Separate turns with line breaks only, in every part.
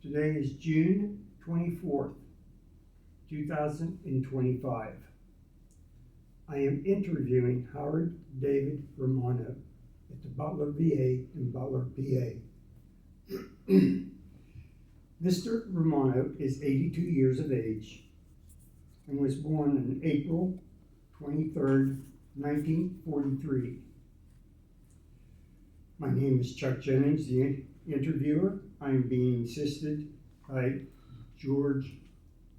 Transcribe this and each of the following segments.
Today is June 24th, 2025. I am interviewing Howard David Romano at the Butler VA in Butler VA. Mr. Romano is 82 years of age and was born on April 23rd, 1943. My name is Chuck Jennings, the interviewer. I'm being assisted by George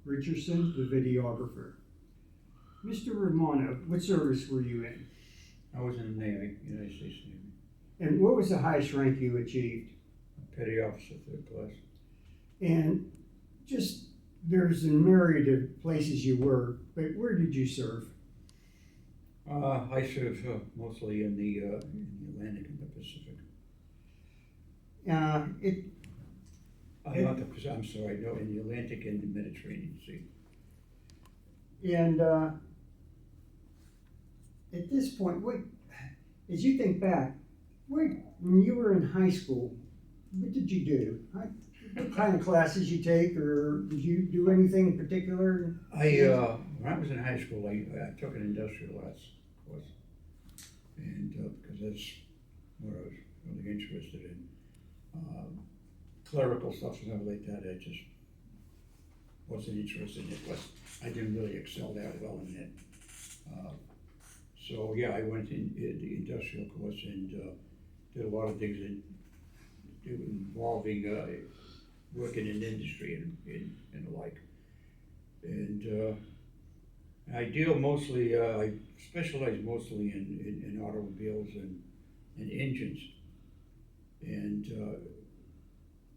Richardson, the videographer. Mr. Romano, what service were you in?
I was in the Navy, United States Navy.
And what was the highest rank you achieved?
Petty officer, 3rd class.
And just, there's a myriad of places you were, but where did you serve?
I served mostly in the Atlantic and the Pacific. Not the Pacific, I'm sorry, no, in the Atlantic and the Mediterranean Sea.
And at this point, as you think back, when you were in high school, what did you do? What kind of classes you take, or did you do anything in particular?
When I was in high school, I took an industrial arts course, and because that's what I was really interested in. Clerical stuff and everything like that, I just wasn't interested in it, plus I didn't really excel that well in it. So yeah, I went in the industrial course and did a lot of things involving working in industry and the like. And I deal mostly, I specialize mostly in automobiles and engines. And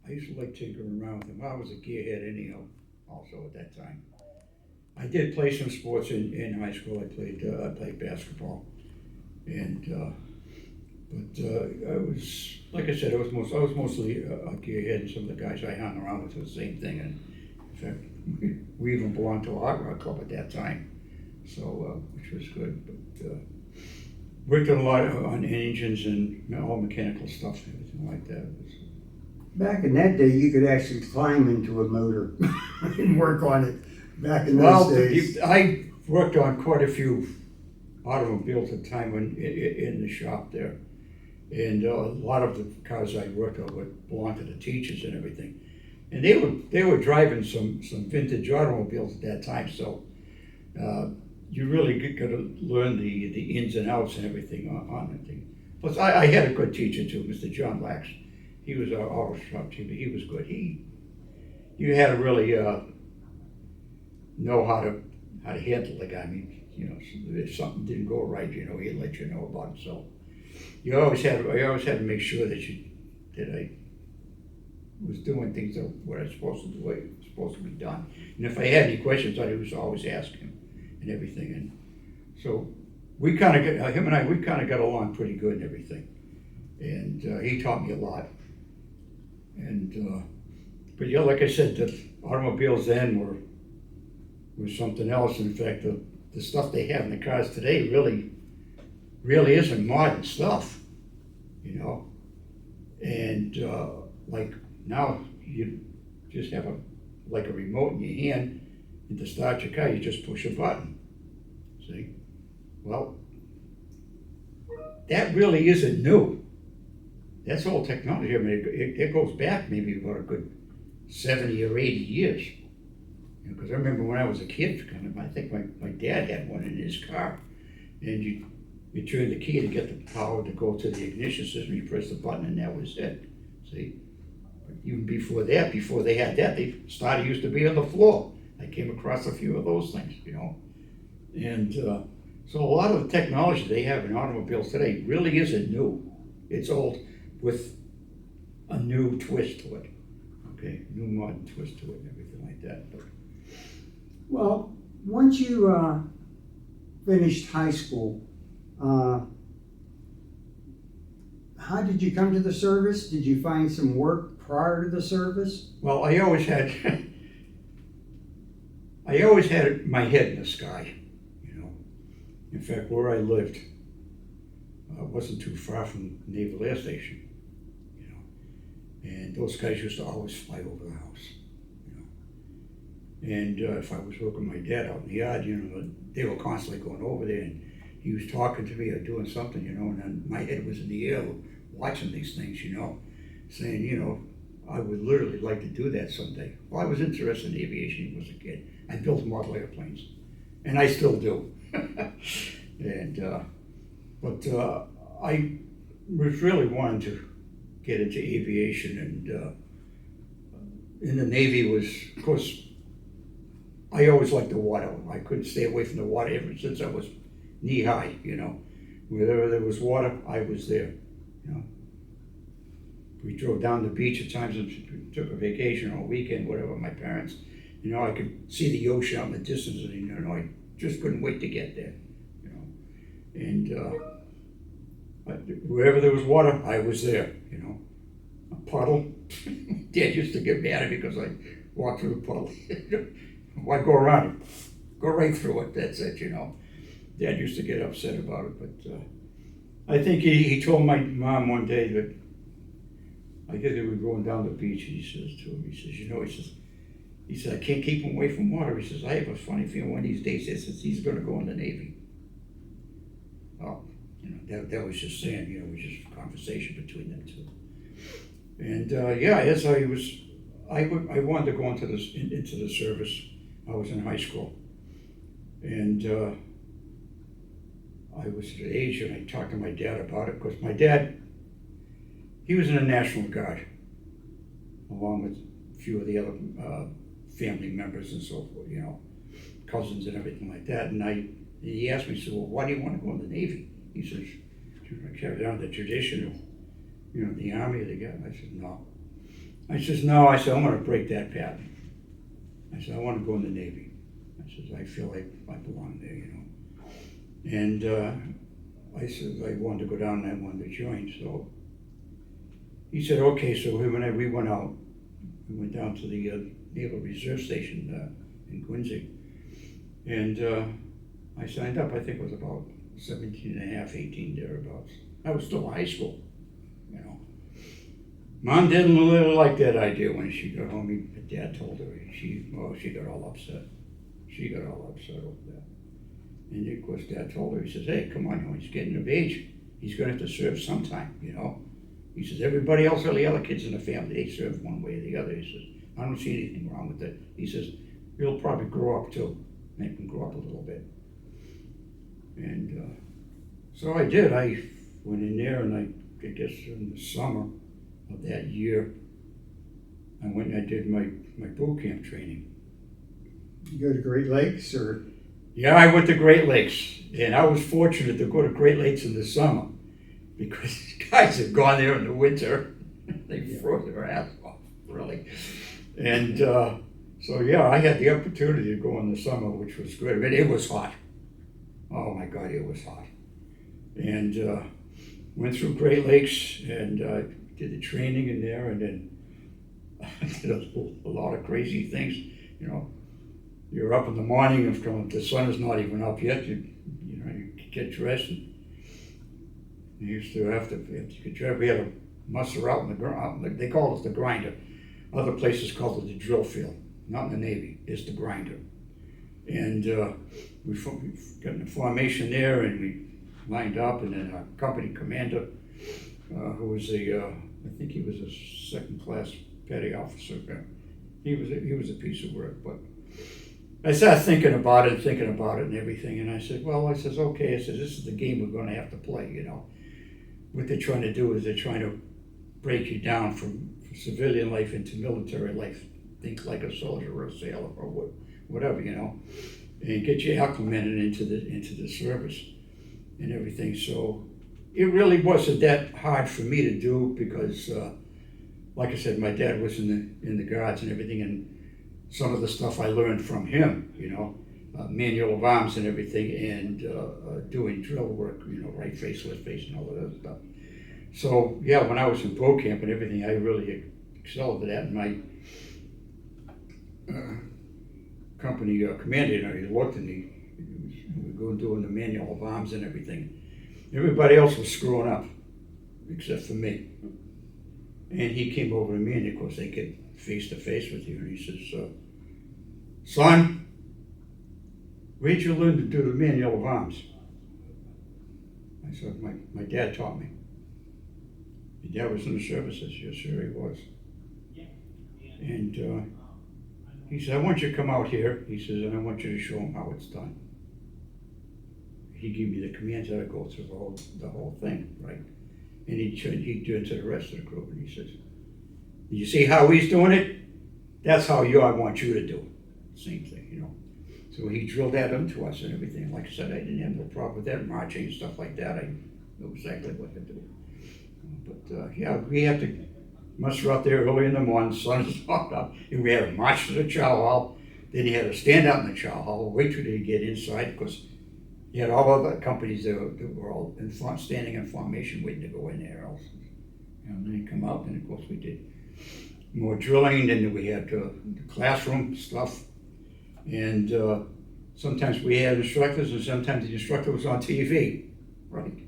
I used to like tinkering around with them. I was a gearhead anyhow, also at that time. I did play some sports in high school. I played basketball, and but I was, like I said, I was mostly a gearhead, and some of the guys I hung around with were the same thing. And in fact, we even belonged to a hot rod club at that time, so which was good. But worked a lot on engines and all mechanical stuff and everything like that.
Back in that day, you could actually climb into a motor and work on it. Back in those days.
I worked on quite a few automobiles at the time in the shop there. And a lot of the cars I worked on belonged to the teachers and everything. And they were driving some vintage automobiles at that time, so you really got to learn the ins and outs and everything on the thing. Plus, I had a good teacher too, Mr. John Lax. He was our auto shop teacher. He was good. You had to really know how to handle the guy. I mean, if something didn't go right, he'd let you know about it. So I always had to make sure that I was doing things that what I was supposed to do, what was supposed to be done. And if I had any questions, I was always asking him and everything. And so him and I got along pretty good and everything. And he taught me a lot. And but yeah, like I said, the automobiles then were something else. In fact, the stuff they have in the cars today really isn't modern stuff, And like now, you just have a remote in your hand, and to start your car, you just push a button. See? Well, that really isn't new. That's old technology. I mean, it goes back maybe about a good 70 or 80 years. Because I remember when I was a kid, I think my dad had one in his car, and you turn the key to get the power to go to the ignition system. You press the button, and that was it. See, but even before they had that, the starter used to be on the floor. I came across a few of those things, and so a lot of the technology they have in automobiles today really isn't new. It's old with a new twist to it. Okay, new modern twist to it and everything like that. But,
well, once you finished high school, how did you come to the service? Did you find some work prior to the service?
Well, I always had my head in the sky, In fact, where I lived wasn't too far from the Naval Air Station, And those guys used to always fly over the house, you know. And if I was working my dad out in the yard, you know, they were constantly going over there, and he was talking to me or doing something, you know, and then my head was in the air watching these things, you know, saying, you know, I would literally like to do that someday. Well, I was interested in aviation when I was a kid. I built model airplanes, and I still do. And I was really wanting to get into aviation, and in the Navy was, of course, I always liked the water. I couldn't stay away from the water ever since I was knee high, you know. Wherever there was water, I was there, you know. We drove down the beach at times and took a vacation or a weekend, whatever, my parents. You know, I could see the ocean out in the distance, and, you know, I just couldn't wait to get there, you know. And wherever there was water, I was there, you know. A puddle, Dad used to get mad at me because I walked through the puddle. Why go around it? Go right through it, that's it, you know. Dad used to get upset about it, but I think he told my mom one day that, I guess they were going down the beach, he says to him, he says, you know, he said, I can't keep him away from water. He says, I have a funny feeling one of these days, he says, he's going to go in the Navy. Oh, you know, that was just saying, you know, it was just a conversation between them two. And yeah, as I wanted to go into the service. I was in high school, and I was at the age, and I talked to my dad about it, because my dad, he was in the National Guard, along with a few of the other family members and so forth, you know, cousins and everything like that. And he asked me, he said, well, why do you want to go in the Navy? He says, to carry on the tradition of, you know, the Army they got. I said, no. I said, I'm going to break that pattern. I said, I want to go in the Navy. I said, I feel like I belong there, you know. And I said, I wanted to go down and I wanted to join. So he said, okay. So we went out, we went down to the Naval Reserve Station in Quincy. And I signed up. I think it was about 17 and a half, 18 thereabouts. I was still in high school, you know. Mom didn't really like that idea when she got home. Dad told her. She got all upset. She got all upset over that. And of course, Dad told her, he says, hey, come on, you know, he's getting of age. He's going to have to serve sometime, you know. He says, everybody else, all the other kids in the family, they serve one way or the other. He says, I don't see anything wrong with it. He says, he'll probably grow up too. Make him grow up a little bit. And so I did. I went in there, and I guess in the summer of that year, I went and I did my boot camp training.
You go to Great Lakes, or?
Yeah, I went to Great Lakes, and I was fortunate to go to Great Lakes in the summer, because guys had gone there in the winter. They froze their ass off, really. And so yeah, I had the opportunity to go in the summer, which was good. I mean, it was hot. Oh my God, it was hot. And went through Great Lakes and did the training in there, and then did a lot of crazy things. You know, you're up in the morning, and the sun is not even up yet. You get dressed. And you used to have to get dressed. We had to muster out in the ground. They call it the grinder. Other places call it the drill field. Not in the Navy. It's the grinder. And we got in a formation there, and we lined up, and then our company commander, who was I think he was a second-class petty officer. He was a piece of work, but I started thinking about it and everything, and I said, okay, I said, this is the game we're going to have to play, you know. What they're trying to do is they're trying to break you down from civilian life into military life. Think like a soldier or a sailor or whatever, you know, and get you acclimated into the service and everything. So it really wasn't that hard for me to do, because like I said, my dad was in the guards and everything, and some of the stuff I learned from him, you know, manual of arms and everything, and doing drill work, you know, right face, left face, and all of that stuff. So yeah, when I was in boot camp and everything, I really excelled at that. And my company commander, you know, he looked at me. We were going doing the manual of arms and everything. Everybody else was screwing up, except for me. And he came over to me, and of course they get face to face with you, and he says, son, where'd you learn to do the manual of arms? I said, my dad taught me. Your dad was in the services. Yes, sir, he was. And he said, I want you to come out here. He says, and I want you to show him how it's done. He gave me the commands how to go through the whole thing, right? And he'd do it to the rest of the group, and he says, you see how he's doing it? That's how I want you to do it. Same thing, you know. So he drilled that into us and everything. Like I said, I didn't have no problem with that, marching and stuff like that. I knew exactly what to do. But yeah, we had to muster out there early in the morning, sun is up, and we had to march to the chow hall. Then you had to stand out in the chow hall, wait till they get inside, because you had all other companies that were all in front, standing in formation, waiting to go in there else. And then you come out, and of course we did more drilling, then we had the classroom stuff, and sometimes we had instructors, and sometimes the instructor was on TV, right?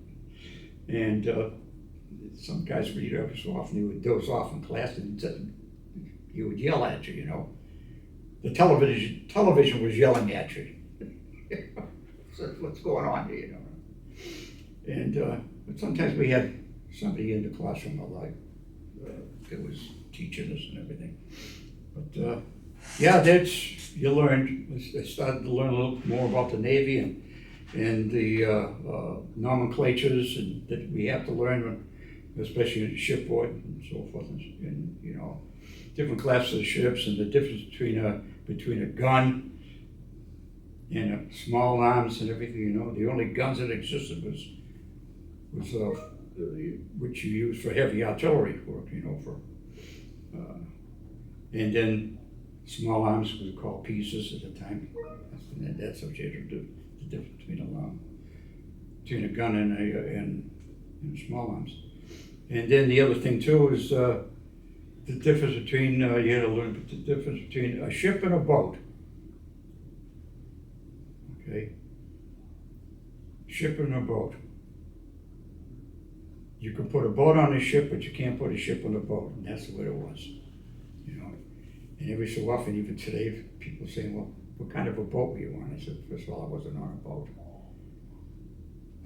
And some guys would eat every so often, he would doze off in class, and he would yell at you, you know. The television was yelling at you. So what's going on here, you know? And but sometimes we had somebody in the classroom that was teaching us and everything. But yeah, you learned. I started to learn a little more about the Navy and the nomenclatures and that we have to learn, especially in shipboard and so forth, and you know, different classes of ships and the difference between a gun and a small arms and everything. You know, the only guns that existed was which you use for heavy artillery work. You know, and then small arms was called pieces at the time. And that's what you had to do, the difference between a gun and small arms. And then the other thing too is the difference between, you had to learn the difference between a ship and a boat. Okay? Ship and a boat. You can put a boat on a ship, but you can't put a ship on a boat, and that's the way it was. You know, and every so often, even today, people say, well, what kind of a boat were you on? I said, first of all, I wasn't on a boat.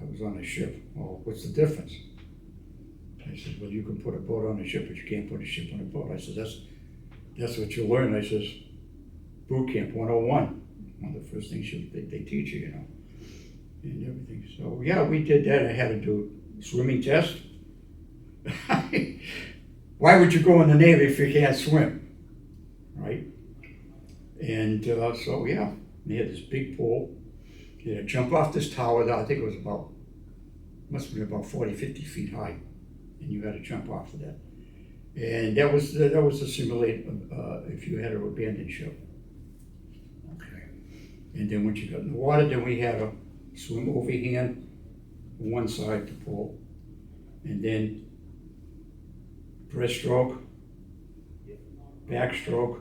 I was on a ship. Well, what's the difference? I said, well, you can put a boat on a ship, but you can't put a ship on a boat. I said, that's what you learn. I says, boot camp 101. One of the first things they teach you, you know, and everything. So yeah, we did that. I had to do a swimming test. Why would you go in the Navy if you can't swim, right? And so yeah, they had this big pool. You had to jump off this tower that I think it was must have been about 40, 50 feet high. And you had to jump off of that. And that was to simulate if you had an abandoned ship. Okay. And then once you got in the water, then we had to swim overhand on one side to pull, and then breaststroke, backstroke.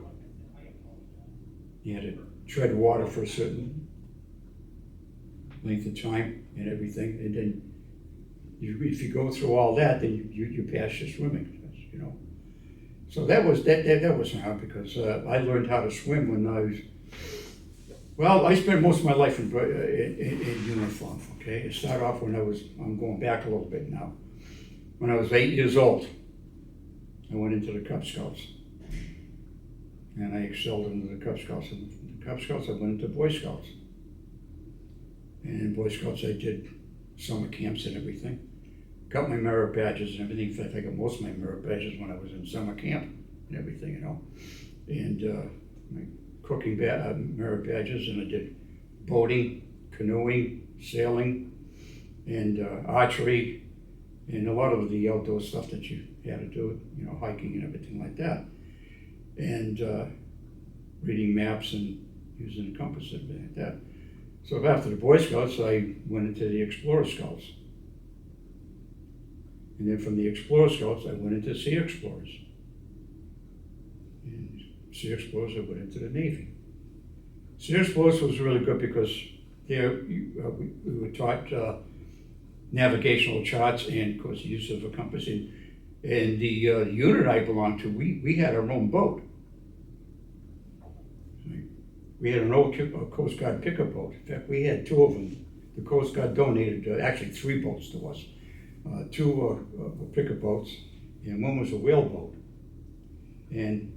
You had to tread water for a certain length of time and everything, and then if you go through all that, then you pass your swimming, you know. So that was hard because I learned how to swim when I was. Well, I spent most of my life in uniform. Okay, it started off when I'm going back a little bit now. When I was 8 years old, I went into the Cub Scouts, and I excelled in the Cub Scouts. And the Cub Scouts, I went into Boy Scouts, and in Boy Scouts I did summer camps and everything. Got my merit badges and everything. In fact, I got most of my merit badges when I was in summer camp and everything, you know. And my cooking merit badges, and I did boating, canoeing, sailing, and archery, and a lot of the outdoor stuff that you had to do, you know, hiking and everything like that. And reading maps and using a compass and everything like that. So after the Boy Scouts, I went into the Explorer Scouts. And then from the Explorer Scouts, I went into Sea Explorers. And Sea Explorers, I went into the Navy. Sea Explorers was really good because there we were taught navigational charts and, of course, use of a compass. And And the unit I belonged to, we had our own boat. We had an old Coast Guard pickup boat. In fact, we had two of them. The Coast Guard donated, actually 3 boats to us. 2 were pickup boats, and 1 was a whale boat. And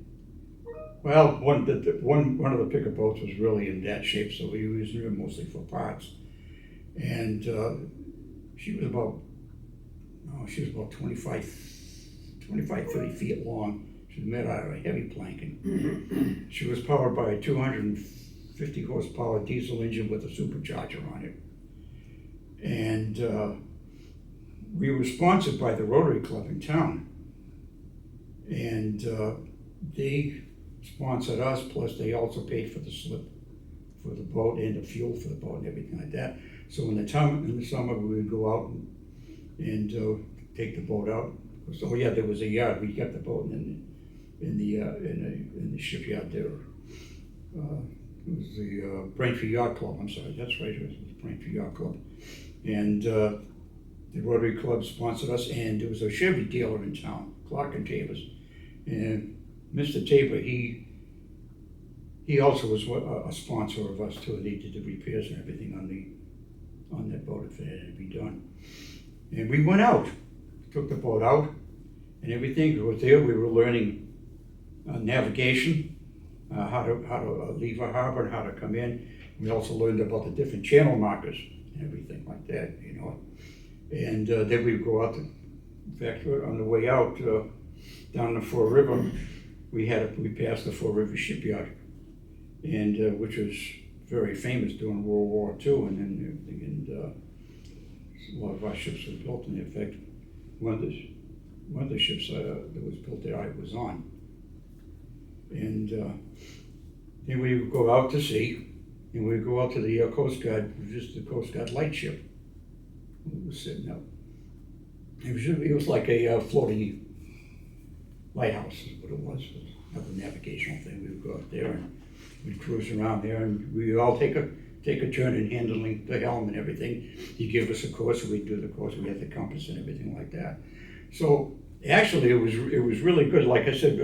well, one of the pickup boats was really in bad shape, so we used her mostly for parts. And she was about 25, 30 feet long. She was made out of a heavy planking. She was powered by a 250 horsepower diesel engine with a supercharger on it. And we were sponsored by the Rotary Club in town. And they sponsored us, plus they also paid for the slip for the boat and the fuel for the boat and everything like that. So in the summer we would go out and take the boat out. So yeah, there was a yard. We kept the boat in the shipyard there. It was the Braintree Yacht Club. I'm sorry, that's right. It was the Braintree Yacht Club, and the Rotary Club sponsored us. And there was a Chevy dealer in town, Clark and Tabor's, and Mr. Tabor, he also was a sponsor of us too. They did the repairs and everything on that boat if it had to be done. And we went out, took the boat out, and everything. It was there. We were learning navigation, how to leave a harbor and how to come in. We also learned about the different channel markers and everything like that, you know. And then we would go out. In fact, on the way out down the Fall River, we passed the Fall River shipyard, and which was very famous during World War II, and then everything. And a lot of our ships were built. And in fact, one of the ships that was built there I was on. And then we would go out to sea, and we would go out to the Coast Guard, just the Coast Guard lightship. It was sitting up. It was like a floating lighthouse is what it was. It was another navigational thing. We would go out there and we'd cruise around there, and we would all take a turn in handling the helm and everything. He'd give us a course, and we'd do the course. We had the compass and everything like that. So actually, it was really good. Like I said,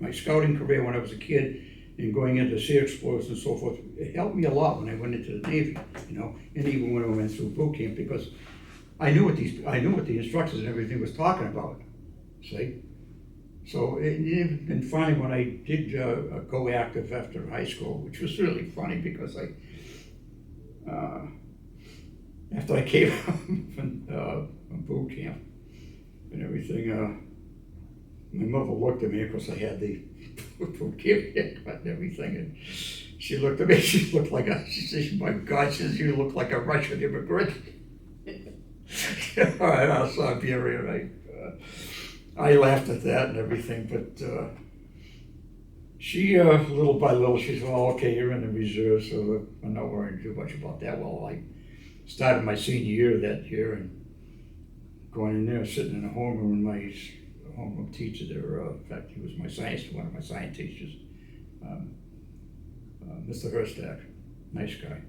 my scouting career when I was a kid and going into sea explorers and so forth, it helped me a lot when I went into the Navy, you know, and even when I went through boot camp, because I knew what the instructors and everything was talking about. See. So, and finally, when I did go active after high school, which was really funny because after I came from boot camp and everything, my mother looked at me because I had the boot camp haircut and everything, and she looked at me. She looked like she said, "My God," she says, "you look like a Russian immigrant." All right, I'll stop here, right? I laughed at that and everything, but she, little by little, she said, "Oh, okay, you're in the reserve, so I'm not worrying too much about that." Well, I started my senior year that year and going in there, sitting in a homeroom, and my homeroom teacher there, in fact, he was one of my science teachers, Mr. Herstack, nice guy.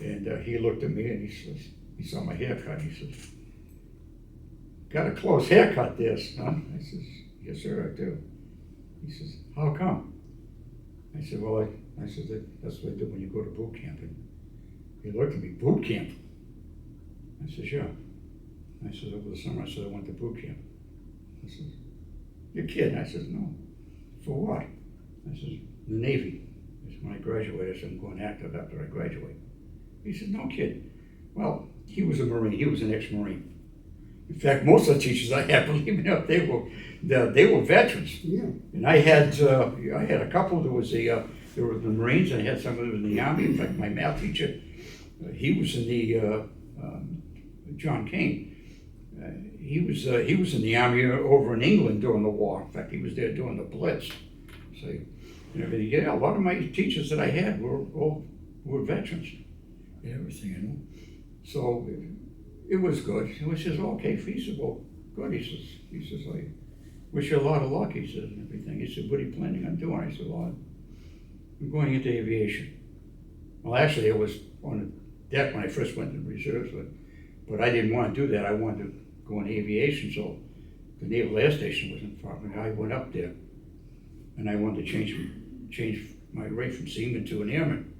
And he looked at me and he says, he saw my haircut, he says, "Got a close haircut there, son." I says, "Yes, sir, I do." He says, "How come?" I said, "Well, I said that's what I do when you go to boot camp." And he looked at me, "Boot camp?" I says, "Yeah." I said, "Over the summer," I said, "I went to boot camp." I says, "You're kidding?" I says, "No." "For what?" I says, "The Navy." I said, "When I graduate," I said, "I'm going active after I graduate." He said, "No kidding." Well, he was a Marine. He was an ex-Marine. In fact, most of the teachers I had, believe me or not, they were veterans.
Yeah.
And I had a couple. There were the Marines, and I had some of them in the Army. In fact, my math teacher, he was in the John Kane. He was in the Army over in England during the war. In fact, he was there during the Blitz. So, and everything. Yeah, a lot of my teachers that I had were veterans and everything, you know. So it was good. He says, "Okay," he said, "Well, good." He says, "I wish you a lot of luck," he said, and everything. He said, "What are you planning on doing?" I said, "Well, I'm going into aviation." Well, actually, it was on the deck when I first went to the reserves, but I didn't want to do that. I wanted to go into aviation. So the Naval Air Station wasn't far, but I went up there, and I wanted to change my rate from seaman to an airman,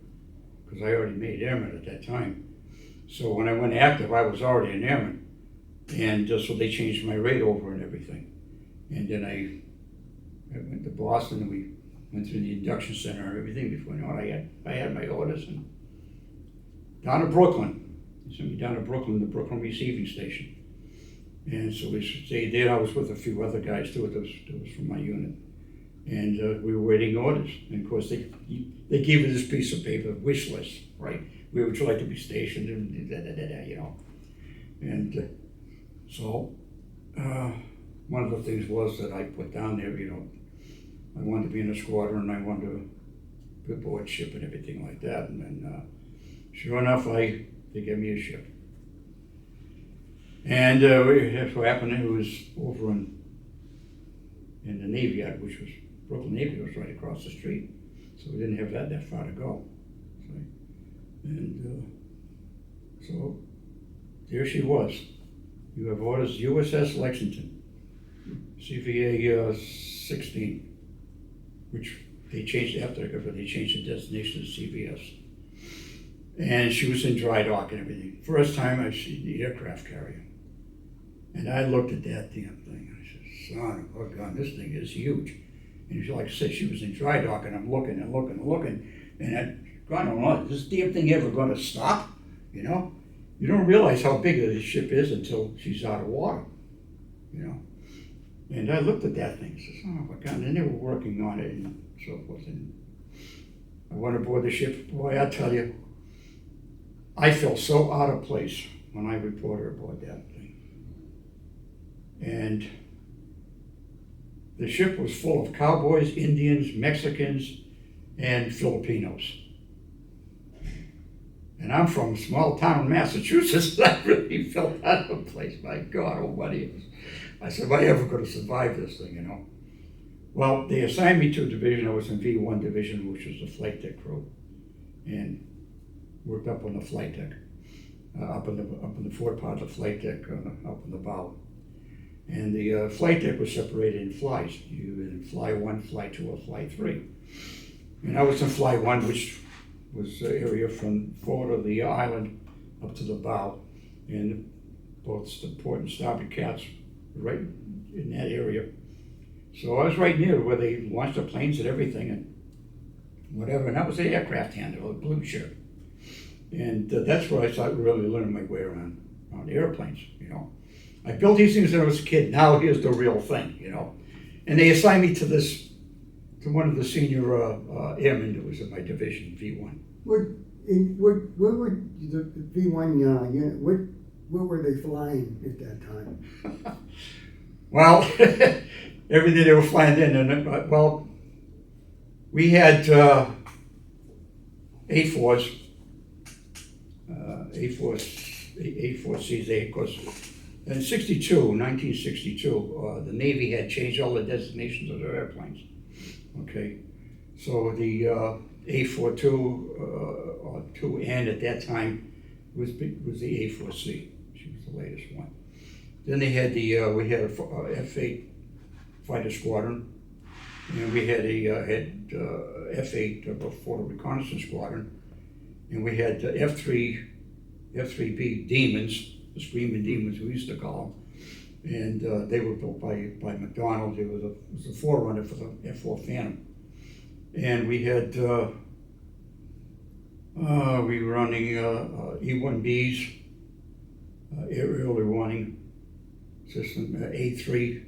because I already made airman at that time. So when I went active, I was already an airman, and so they changed my rate over and everything. And then I went to Boston, and we went through the induction center and everything. Before you know it, I had my orders, and down to Brooklyn. They sent me down to Brooklyn, the Brooklyn receiving station. And so we stayed there. I was with a few other guys too. That was from my unit. And we were waiting orders. And of course, they gave us this piece of paper, wish list, right? Where would you like to be stationed, and you know. And so one of the things was that I put down there, you know, I wanted to be in a squadron, and I wanted to be aboard ship and everything like that. And then sure enough, they gave me a ship. And that's what happened. It was over in the Navy Yard, which was Brooklyn Navy was right across the street, so we didn't have that far to go. And so there she was. You have orders, USS Lexington, CVA 16, which they changed after they changed the destination to CVS. And she was in dry dock and everything. First time I seen the aircraft carrier. And I looked at that damn thing. I said, son of a gun, this thing is huge. And like I said, she was in dry dock, and I'm looking and looking and looking. And I don't know, is this damn thing ever going to stop? You know? You don't realize how big this ship is until she's out of water. You know? And I looked at that thing and said, son of a gun. And they were working on it and so forth. And I went aboard the ship. Boy, I tell you, I felt so out of place when I reported aboard that thing. And the ship was full of cowboys, Indians, Mexicans, and Filipinos. And I'm from a small town in Massachusetts, and I really felt out of place. My God almighty. I said, am I ever going to survive this thing, you know? Well, they assigned me to a division. I was in V1 division, which was the flight deck crew, and worked up on the flight deck, up in the forward part of the flight deck, up in the bow. And the flight deck was separated in flies. You were in fly 1, fly 2, or fly 3. And I was in fly 1, which was the area from forward of the island up to the bow. And both the port and starboard cats were right in that area. So I was right near where they launched the planes and everything and whatever. And that was the aircraft handler, the blue shirt. And that's where I started really learning my way around airplanes, you know. I built these things when I was a kid. Now here's the real thing, you know. And they assigned me to one of the senior airmen that was in my division, V1.
Where were the V1 unit? Where were they flying at that time?
Well, every day they were flying in, and well, we had A4s, A4Cs, of course. In 1962, the Navy had changed all the designations of their airplanes. Okay, so the A42 or 2N at that time was the A4C. She was the latest one. Then they had we had a F8 fighter squadron, and we had a F8 Photo Reconnaissance Squadron, and we had F3B Demons. The Screaming Demons, we used to call them, and they were built by McDonald. It was a forerunner for the F4 Phantom, and we had we were running E1Bs, aerial warning system, A3,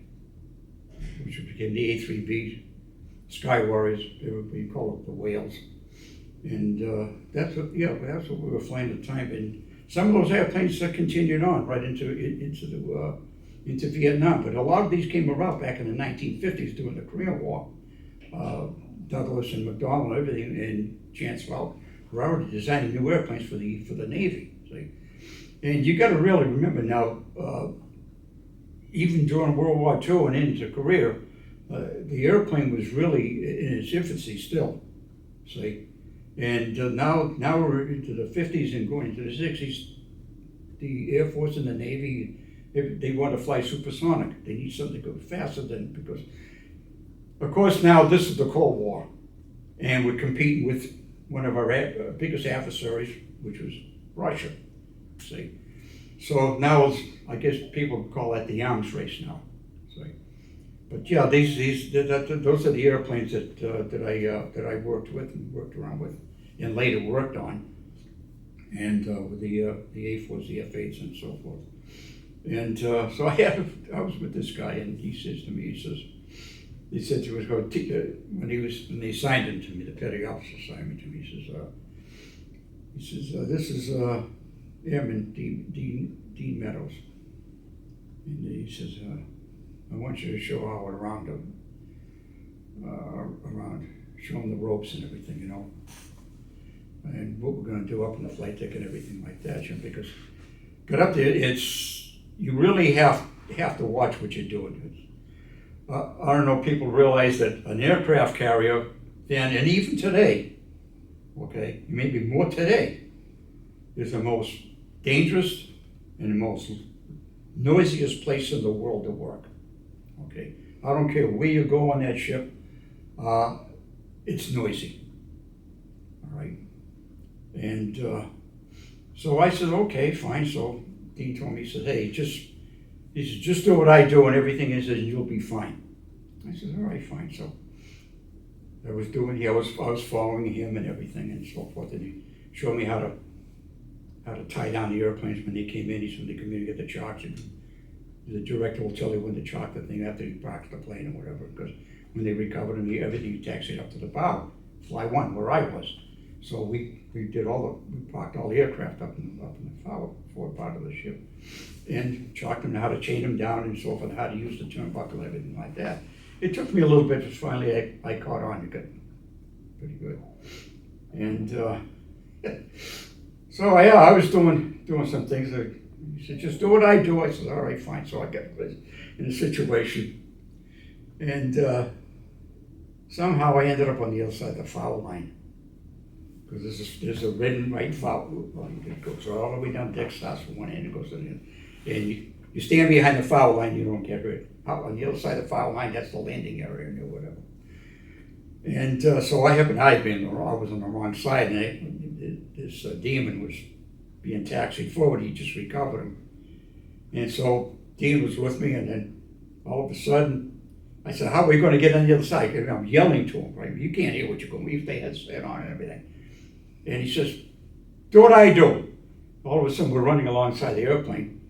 which became the A3B, Sky Warriors. We call it the Whales, and that's what we were flying at the time. And some of those airplanes continued on right into Vietnam, but a lot of these came about back in the 1950s during the Korean War. Douglas and McDonnell, everything, and Chancellor were already designing new airplanes for the Navy. See? And you got to really remember now, even during World War II and into Korea, the airplane was really in its infancy still. See. And now we're into the 50s and going into the 60s. The Air Force and the Navy, if they want to fly supersonic. They need something to go faster than, because, of course, now this is the Cold War, and we're competing with one of our biggest adversaries, which was Russia, see. So now it's, I guess people call that the arms race now, see. But yeah, those are the airplanes that I worked with and worked around with, and later worked on, and with the A4s, the F8s, and so forth. And so I was with this guy, and he says to me, he said he was going to when they signed him to me, the petty officer signed me to me. He says this is Airman Dean Meadows, and he says I want you to show Howard around show him the ropes and everything, you know, and what we're going to do up in the flight deck and everything like that, you know, because got up there, you really have to watch what you're doing. I don't know, people realize that an aircraft carrier then, and even today, okay, maybe more today, is the most dangerous and the most noisiest place in the world to work. Okay, I don't care where you go on that ship, it's noisy. All right, and so I said, okay, fine. So Dean told me, he said, hey, just do what I do and everything is, and you'll be fine. I said, all right, fine. So I was following him and everything and so forth, and he showed me how to tie down the airplanes when they came in. He said, when they come in, you get the chocks, and the director will tell you when to chock the thing after you park the plane or whatever, because when they recovered them, everything, you taxi it up to the bow, fly one, where I was. So we parked all the aircraft up in the forward part of the ship, and taught them how to chain them down and so forth, how to use the turnbuckle and everything like that. It took me a little bit, but finally I caught on. It got pretty good. And so yeah, I was doing some things. He said, just do what I do. I said, all right, fine. So I got in a situation, and somehow I ended up on the other side of the foul line. Because there's a red and white foul line. It goes all the way down, deck starts from one end and goes to the other. And you stand behind the foul line, you don't get hurt. Out on the other side of the foul line, that's the landing area or whatever. And so I was on the wrong side, and this demon was being taxied forward. He just recovered him. And so Dean was with me, and then all of a sudden, I said, how are we going to get on the other side? And I'm yelling to him, right? You can't hear what you're going to leave the headset on and everything. And he says, do what I do. All of a sudden, we're running alongside the airplane.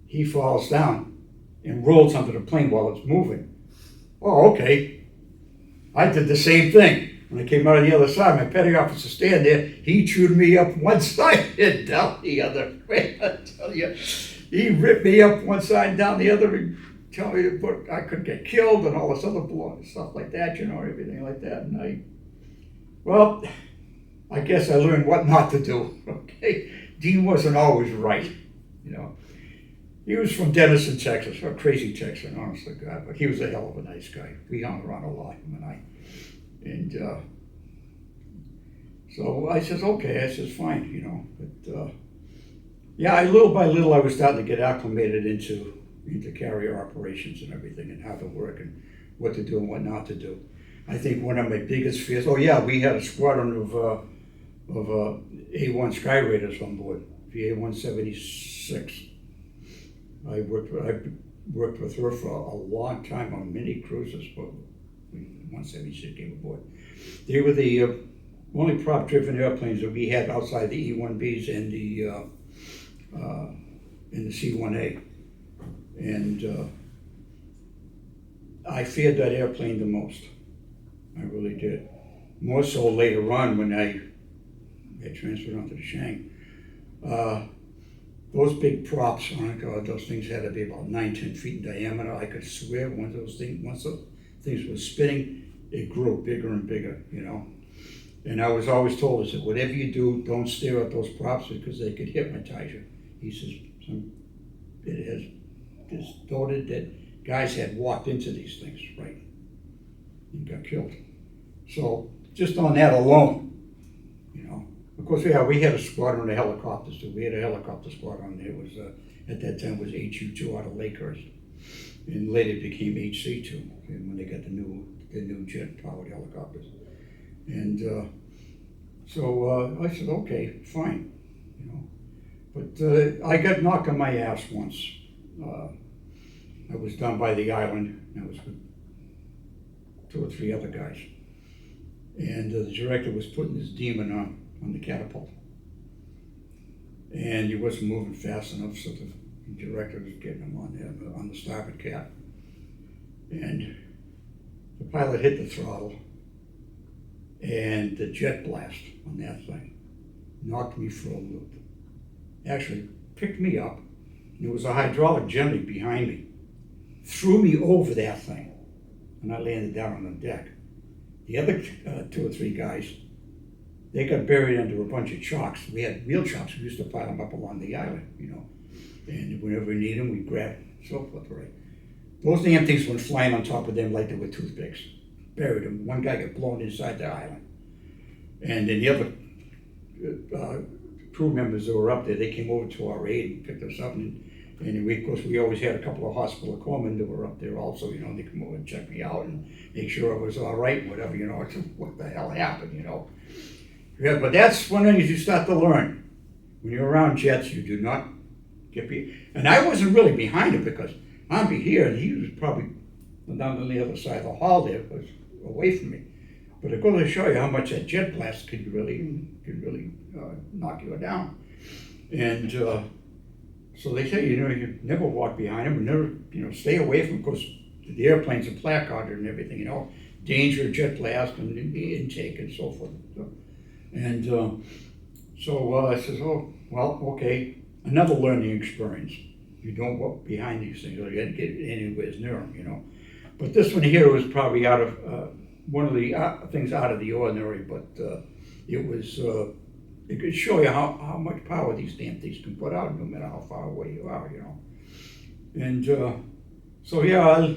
He falls down and rolls onto the plane while it's moving. Oh, okay. I did the same thing. When I came out on the other side, my petty officer standing there, he chewed me up one side and down the other. I tell you, he ripped me up one side and down the other, and tell me I could get killed and all this other stuff like that, you know, everything like that. And I guess I learned what not to do, okay? Dean wasn't always right, you know. He was from Denison, Texas, a crazy Texan, honest to God, but he was a hell of a nice guy. We hung around a lot, him and I. And so I says, okay, I says, fine, you know. But yeah, little by little, I was starting to get acclimated into carrier operations and everything, and how to work and what to do and what not to do. I think one of my biggest fears, we had a squadron of A1 Sky Raiders on board, VA 176. I worked with her for a long time on many cruises, but 176 came aboard. They were the only prop-driven airplanes that we had outside the E-1Bs and the C-1A. And I feared that airplane the most. I really did. More so later on when I transferred onto the Shang. Those big props, oh my God, those things had to be about 9-10 feet in diameter. I could swear once those things were spinning, it grew bigger and bigger, you know. And I was always told, I said, whatever you do, don't stare at those props because they could hypnotize you. He says, it has distorted that guys had walked into these things, right, and got killed. So just on that alone, you know. Of course, we had a squadron of helicopters too. We had a helicopter squadron. There was at that time was HU2 out of Lakehurst, and later it became HC2, and when they got the new jet-powered helicopters. And so I said, okay, fine, you know. But I got knocked on my ass once. I was down by the island, and I was with 2 or 3 other guys. And the director was putting this demon on the catapult. And he wasn't moving fast enough, so the director was getting him on the starboard cap. And the pilot hit the throttle, and the jet blast on that thing knocked me for a loop. Actually picked me up, and there was a hydraulic jelly behind me, threw me over that thing, and I landed down on the deck. The other 2 or 3 guys, they got buried under a bunch of chalks. We had real chalks. We used to pile them up along the island, you know. And whenever we need them, we grab so forth, right? Those damn things went flying on top of them like they were toothpicks. Buried them. One guy got blown inside the island. And then the other crew members that were up there, they came over to our aid and picked us up. And of course, we always had a couple of hospital corpsmen that were up there also, you know. They come over and check me out and make sure I was all right, whatever, you know. What the hell happened, you know? Yeah, but that's one of the things you start to learn. When you're around jets, you do not get behind. And I wasn't really behind him because I'm here, and he was probably down on the other side of the hall there, was away from me. But it goes to show you how much that jet blast could really knock you down. And so they say, you know, you never walk behind him, and never, you know, stay away from him, because the airplanes are placarded and everything, you know, danger, jet blast, and intake, and so forth. And so I says, oh, well, okay, another learning experience. You don't walk behind these things, or you had to get anywhere near them, you know. But this one here was probably out of one of the things out of the ordinary, but it was, it could show you how much power these damn things can put out, no matter how far away you are, you know. And so yeah,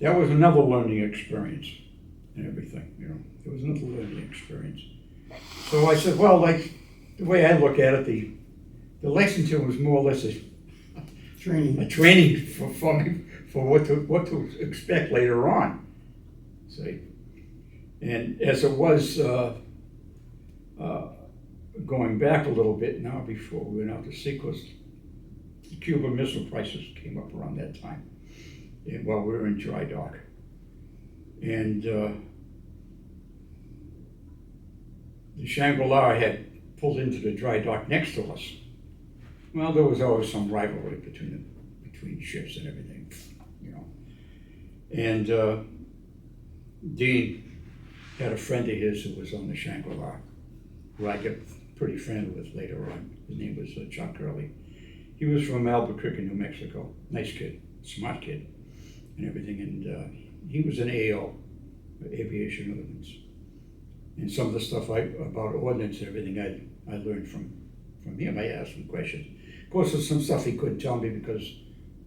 that was another learning experience and everything, you know. It was another learning experience. So I said, well, like, the way I look at it, the Lexington was more or less a training for me for what to expect later on. See, and as it was going back a little bit now, before we went out to sea, because the Cuban Missile Crisis came up around that time, and while we were in dry dock, and the Shangri-La had pulled into the dry dock next to us. Well, there was always some rivalry between ships and everything, you know. And Dean had a friend of his who was on the Shangri-La, who I got pretty friendly with later on. His name was Chuck Curley. He was from Albuquerque, New Mexico. Nice kid, smart kid, and everything. And he was an AO, Aviation Ordnance. And some of the stuff about ordnance and everything I learned from him. I asked him questions. Of course, there's some stuff he couldn't tell me because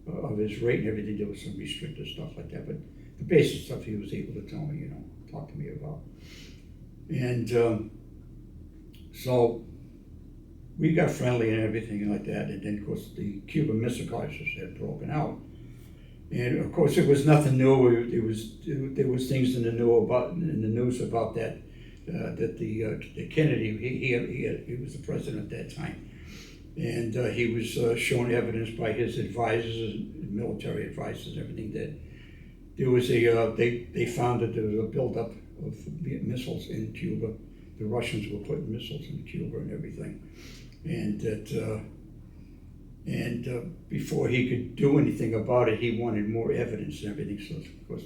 of his rate and everything. There was some restricted stuff like that. But the basic stuff he was able to tell me, you know, talk to me about. And so we got friendly and everything like that. And then, of course, the Cuban Missile Crisis had broken out. And of course, it was nothing new. There was things in the news about that. That the Kennedy, he was the president at that time, and he was shown evidence by his advisors, military advisors, and everything, that there was they found that there was a buildup of missiles in Cuba. The Russians were putting missiles in Cuba and everything, and that before he could do anything about it, he wanted more evidence and everything. So of course,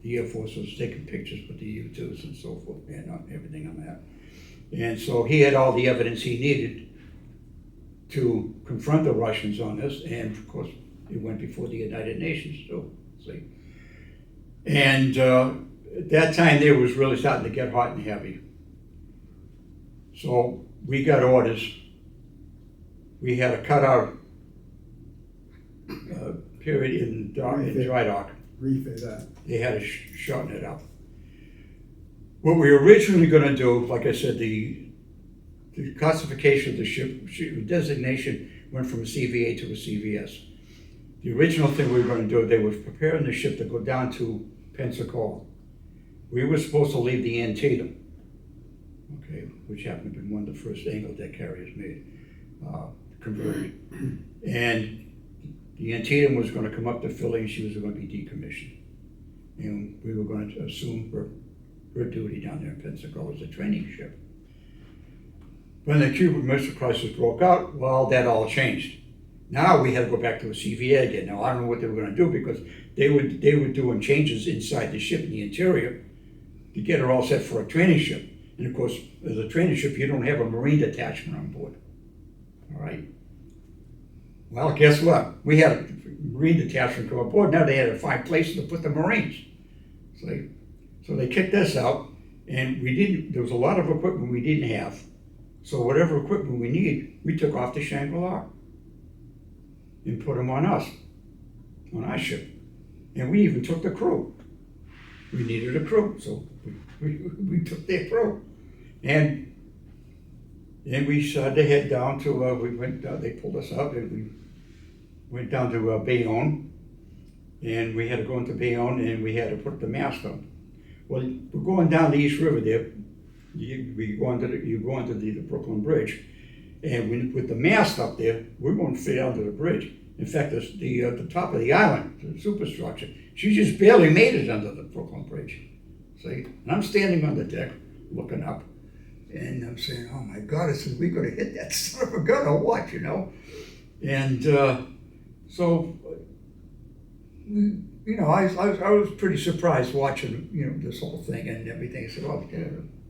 the Air Force was taking pictures with the U-2s and so forth, and everything on that. And so he had all the evidence he needed to confront the Russians on this, and of course, it went before the United Nations too, see. And at that time, there was really starting to get hot and heavy. So we got orders. We had to cut our period in dry dock.
Refit that.
They had to shorten it up. What we were originally going to do, like I said, the classification of the ship designation went from a CVA to a CVS. The original thing we were gonna do, they were preparing the ship to go down to Pensacola. We were supposed to leave the Antietam, okay, which happened to be one of the first angle deck carriers made, converted. And the Antietam was gonna come up to Philly and she was gonna be decommissioned. And we were going to assume her duty down there in Pensacola as a training ship. When the Cuban Missile Crisis broke out, well, that all changed. Now we had to go back to a CVA again. Now I don't know what they were going to do because they were doing changes inside the ship in the interior to get her all set for a training ship. And of course, as a training ship, you don't have a Marine detachment on board. All right. Well, guess what? We had a Marine detachment come aboard. Now they had to find places to put the Marines. So they kicked us out, and there was a lot of equipment we didn't have. So whatever equipment we need, we took off to Shangri-La and put them on us, on our ship. And we even took the crew. We needed a crew, so we took their crew. And we started to head down to, they pulled us up and we went down to Bayonne. And we had to go into Bayonne and we had to put the mast up. Well, we're going down the East River there. You go onto the Brooklyn Bridge. And with the mast up there, we're going to fit onto the bridge. In fact, the top of the island, the superstructure, she just barely made it under the Brooklyn Bridge. See? And I'm standing on the deck looking up. And I'm saying, oh my God, I said, we're going to hit that son of a gun or what, you know? And so, you know, I was pretty surprised watching, you know, this whole thing and everything. I said, oh, yeah,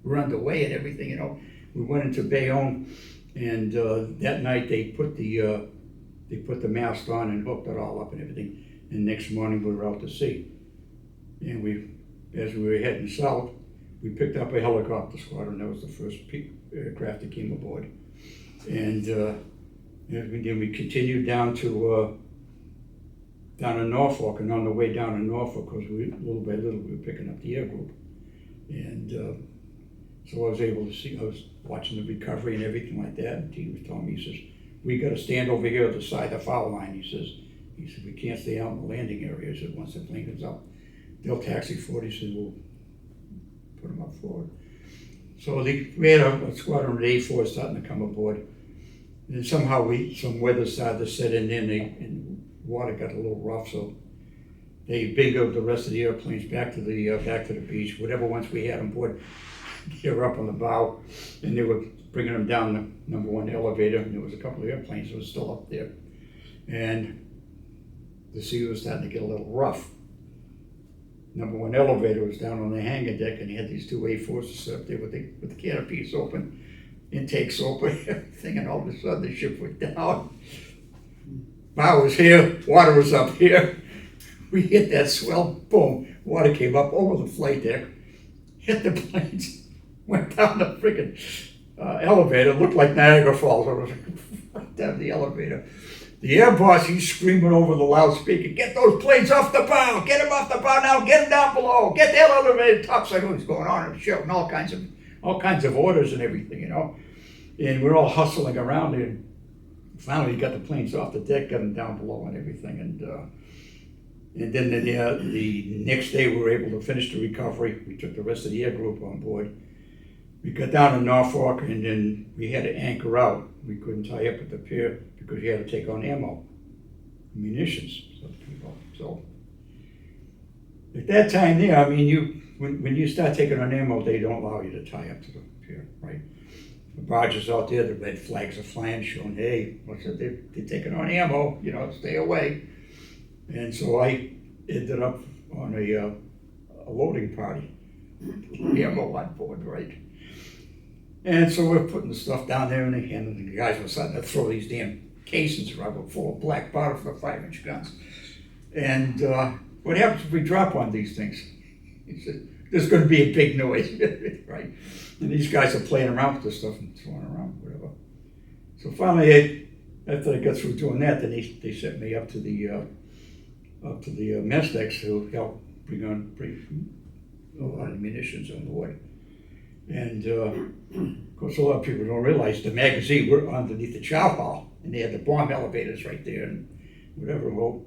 we're underway and everything, you know. We went into Bayonne, and that night they put the mast on and hooked it all up and everything. And next morning we were out to sea. And as we were heading south, we picked up a helicopter squadron. That was the first aircraft that came aboard. And then we continued down to Norfolk, and on the way down to Norfolk, because little by little we were picking up the air group. And so I was able to see, I was watching the recovery and everything like that, and he was telling me, he says, we got to stand over here at the side of the foul line, he said, we can't stay out in the landing area. He said, once the plane comes up, they'll taxi forward. He said, we'll put them up forward. So we had a squadron of A4 starting to come aboard. And then somehow some weather started to set in, and water got a little rough, so they bingoed the rest of the airplanes back to the beach. Whatever ones we had on board, they were up on the bow, and they were bringing them down the #1 elevator, and there was a couple of airplanes that were still up there. And the sea was starting to get a little rough. #1 elevator was down on the hangar deck, and he had these two A4s set up there with the canopies open, intakes open, everything, and all of a sudden the ship went down. Bow was here, water was up here. We hit that swell, boom, water came up over the flight deck, hit the planes, went down the freaking elevator, looked like Niagara Falls. It was right down the elevator. The air boss, he's screaming over the loudspeaker, get those planes off the bow, get them off the bow now, get them down below, get that elevator topside. What's going on? And shouting all kinds of orders and everything, you know. And we're all hustling around there. Finally, got the planes off the deck, got them down below and everything. And then the next day we were able to finish the recovery. We took the rest of the air group on board. We got down to Norfolk, and then we had to anchor out. We couldn't tie up at the pier because you had to take on ammo, munitions. So at that time there, I mean, when you start taking on ammo, they don't allow you to tie up to the pier, right? The barges out there, the red flags are flying, showing, hey, what's it? They're taking on ammo, you know, stay away. And so I ended up on a loading party, ammo on board, right? And so we're putting the stuff down there, and the guys were starting to throw these damn casings around full of black powder for 5-inch guns. And what happens if we drop one of these things? He said, there's going to be a big noise, right? And these guys are playing around with this stuff and throwing around, whatever. So finally, after I got through doing that, then they sent me up to the mess decks to help bring a lot of munitions on board. And of course, a lot of people don't realize the magazine, we're underneath the chow hall. and they had the bomb elevators right there and whatever. Well,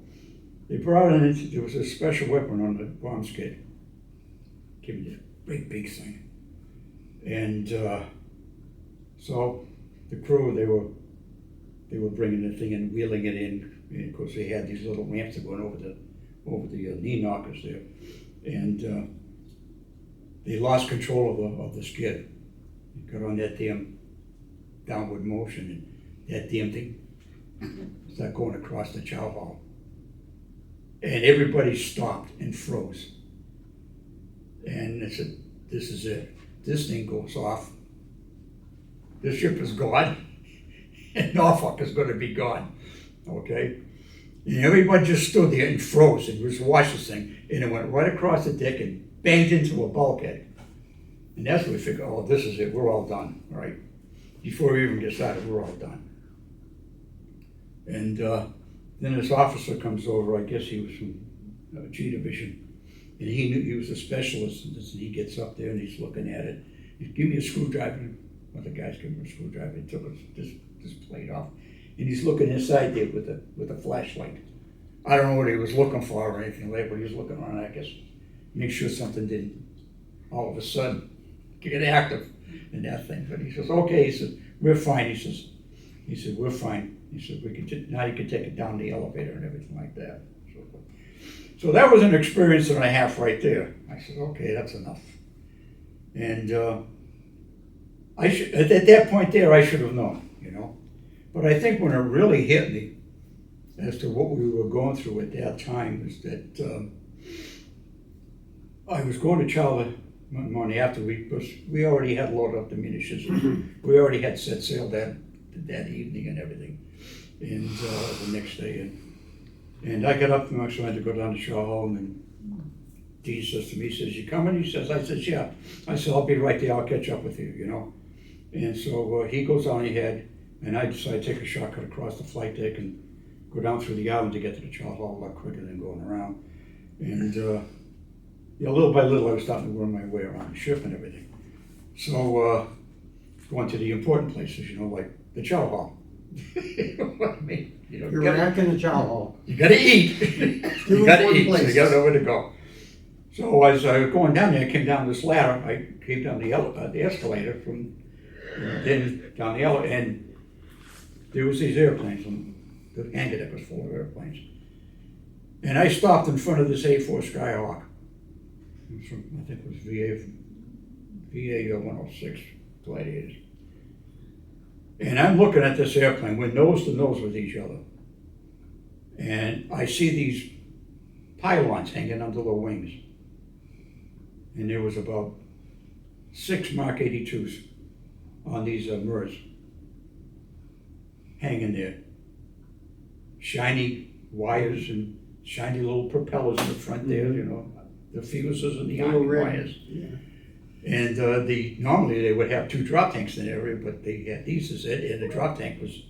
they brought in, there was a special weapon on the bomb skid. Give me this great big thing. And so the crew, they were bringing the thing and wheeling it in. And of course, they had these little ramps that went over the knee knockers there. And they lost control of the skid. It got on that damn downward motion, and that damn thing started going across the chow hall. And everybody stopped and froze. And I said, this is it. This thing goes off. This ship is gone. And Norfolk is going to be gone. Okay? And everybody just stood there and froze and just watched this thing. And it went right across the deck and banged into a bulkhead. And that's when we figured, oh, this is it. We're all done, right? Before we even get started, we're all done. And then this officer comes over. I guess he was from G Division. And he knew he was a specialist in this, and he gets up there and he's looking at it. He give me a screwdriver. One of the guys gave him a screwdriver. He took this plate off, and he's looking inside there with a flashlight. I don't know what he was looking for or anything like that, but he was looking around, I guess, make sure something didn't all of a sudden get active in that thing. But he says, okay, he said, we're fine. He said, we're fine. He said, now you can take it down the elevator and everything like that. So that was an experience and a half right there. I said, okay, that's enough. And at that point there, I should have known, you know. But I think when it really hit me as to what we were going through at that time is that I was going to Charlie one morning after we already had loaded up the munitions. We already had set sail that evening and everything, and the next day. And I got up and I had to go down to Shaw Hall, and Dean says to me, he says, you coming? He says, I said, yeah. I said, I'll be right there, I'll catch up with you, you know. And so he goes on ahead, and I decide to take a shortcut across the flight deck and go down through the island to get to the Shaw Hall a lot quicker than going around. And little by little I was starting to worm my way around the ship and everything. So going to the important places, you know, like the Chow Hall. You know what I mean? You know,
You're back in the chow hall.
You gotta eat. You gotta eat, so you gotta know where to go. So as I was going down there, I came down this ladder. I came down the escalator from then down the elevator, and there was these airplanes, and the hangar deck was full of airplanes. And I stopped in front of this A4 Skyhawk. It was from, I think it was VA 106 Gladiators. And I'm looking at this airplane. We're nose to nose with each other. And I see these pylons hanging under the wings. And there was about 6 Mark 82s on these mirrors hanging there. Shiny wires and shiny little propellers in the front there, you know, the fuses and the iron wires.
Yeah.
And normally they would have 2 drop tanks in the area, but they had these as it, and the drop tank was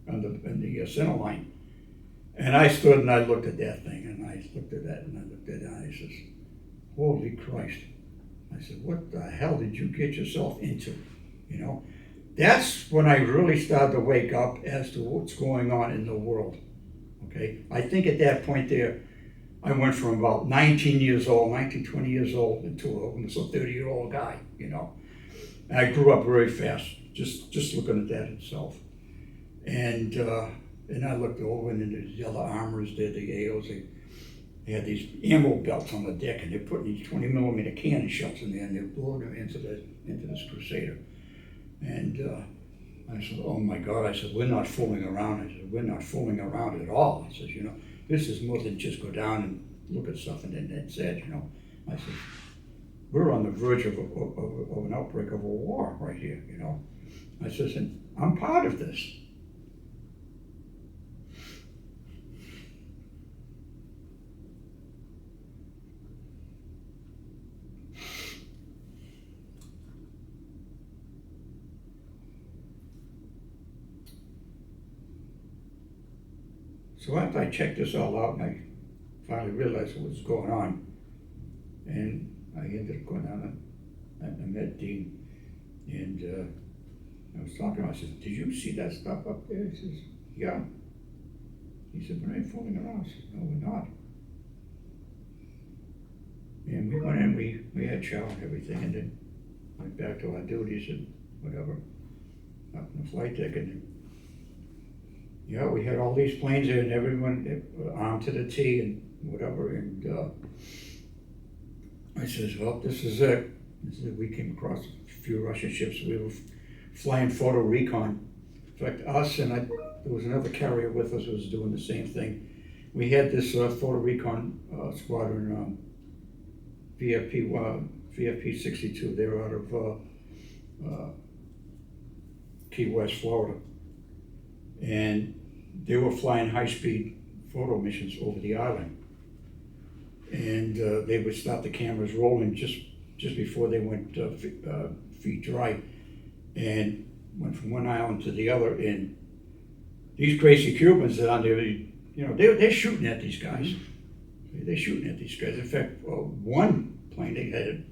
in the center line. And I stood and I looked at that thing, and I looked at that, and I looked at that, and I says, holy Christ. I said, what the hell did you get yourself into, you know? That's when I really started to wake up as to what's going on in the world, okay? I think at that point there, I went from about 19 years old, 19, 20 years old, into almost a 30-year-old guy, you know. And I grew up very fast, just looking at that itself. And I looked over, and then there's the other armors there, the AOs, they had these ammo belts on the deck, and they're putting these 20mm cannon shells in there, and they're blowing them into this Crusader. And I said, oh my God, I said, we're not fooling around. I said, we're not fooling around at all. I said, you know, this is more than just go down and look at stuff and then that's it, you know. I said, we're on the verge of an outbreak of a war right here, you know. I said, and I'm part of this. So after I checked this all out, and I finally realized what was going on, and I ended up going down and I met Dean, and I was talking to him. I said, did you see that stuff up there? He says, yeah. He said, "We're not fooling around." I said, "No, we're not." And we went in, we had chow and everything, and then went back to our duties and whatever, up in the flight deck, and yeah, we had all these planes there, and everyone armed to the T and whatever, and I says, "Well, this is it." We came across a few Russian ships. We were flying photo recon. In fact, us and there was another carrier with us who was doing the same thing. We had this photo recon squadron, VFP 62. They were out of Key West, Florida, and they were flying high-speed photo missions over the island. And they would stop the cameras rolling just before they went feet dry, and went from one island to the other. And these crazy Cubans that on there, you know, they're shooting at these guys. They're shooting at these guys. In fact, one plane they had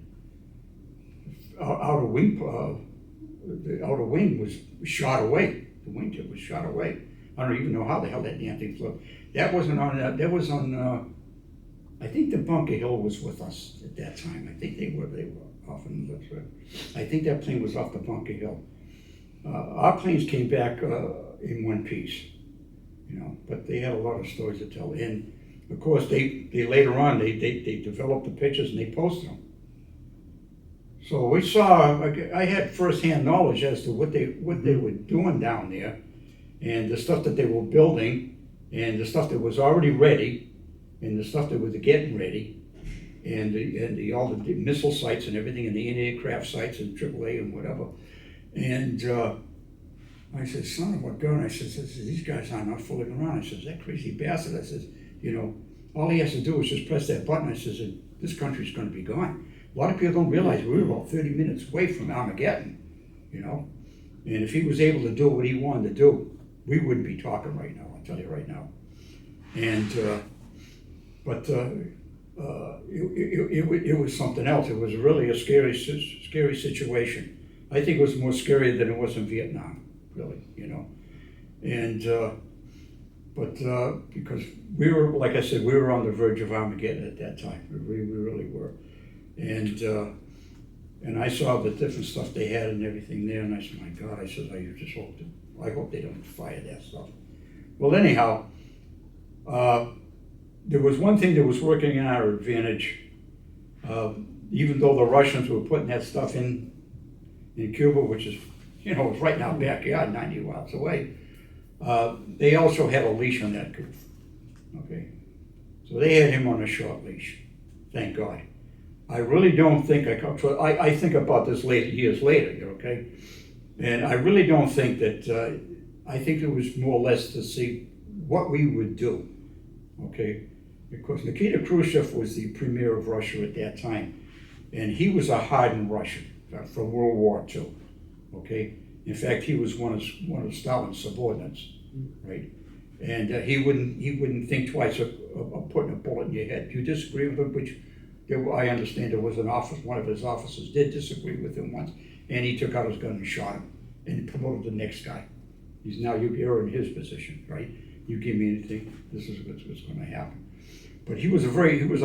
outer wing, the outer wing was shot away. The wingtip was shot away. I don't even know how the hell that damn thing flew. That wasn't on. That was on. I think the Bunker Hill was with us at that time. I think they were off in the. I think that plane was off the Bunker Hill. Our planes came back in one piece, you know, but they had a lot of stories to tell. And of course, they later on they developed the pictures and they posted them. So we saw. I had firsthand knowledge as to what they were doing down there, and the stuff that they were building, and the stuff that was already ready, and the stuff that was getting ready, and all the missile sites and everything, and the aircraft sites and AAA and whatever. And I said, "Son of a gun," I said, "these guys are not fooling around." I said, "That crazy bastard," I said, "you know, all he has to do is just press that button." I said, "And this country's going to be gone." A lot of people don't realize we were about 30 minutes away from Armageddon, you know. And if he was able to do what he wanted to do, we wouldn't be talking right now, I'll tell you right now. And, it was something else. It was really a scary situation. I think it was more scary than it was in Vietnam, really, you know. And, because we were, like I said, we were on the verge of Armageddon at that time. We really were. And I saw the different stuff they had and everything there, and I said, "My God," I said, I hope they don't fire that stuff. Well, anyhow, there was one thing that was working in our advantage. Even though the Russians were putting that stuff in Cuba, which is, you know, it's right in our backyard, 90 miles away, they also had a leash on that goof. Okay, so they had him on a short leash. Thank God. I really don't think I think about this years later, okay? And I really don't think that, I think it was more or less to see what we would do, okay? Because Nikita Khrushchev was the premier of Russia at that time, and he was a hardened Russian from World War II, okay? In fact, he was one of Stalin's subordinates, right? And he wouldn't think twice of putting a bullet in your head. Do you disagree with him? Which I understand there was one of his officers did disagree with him once, and he took out his gun and shot him and promoted the next guy. He's now, you're in his position, right? You give me anything, this is what's going to happen. But he was a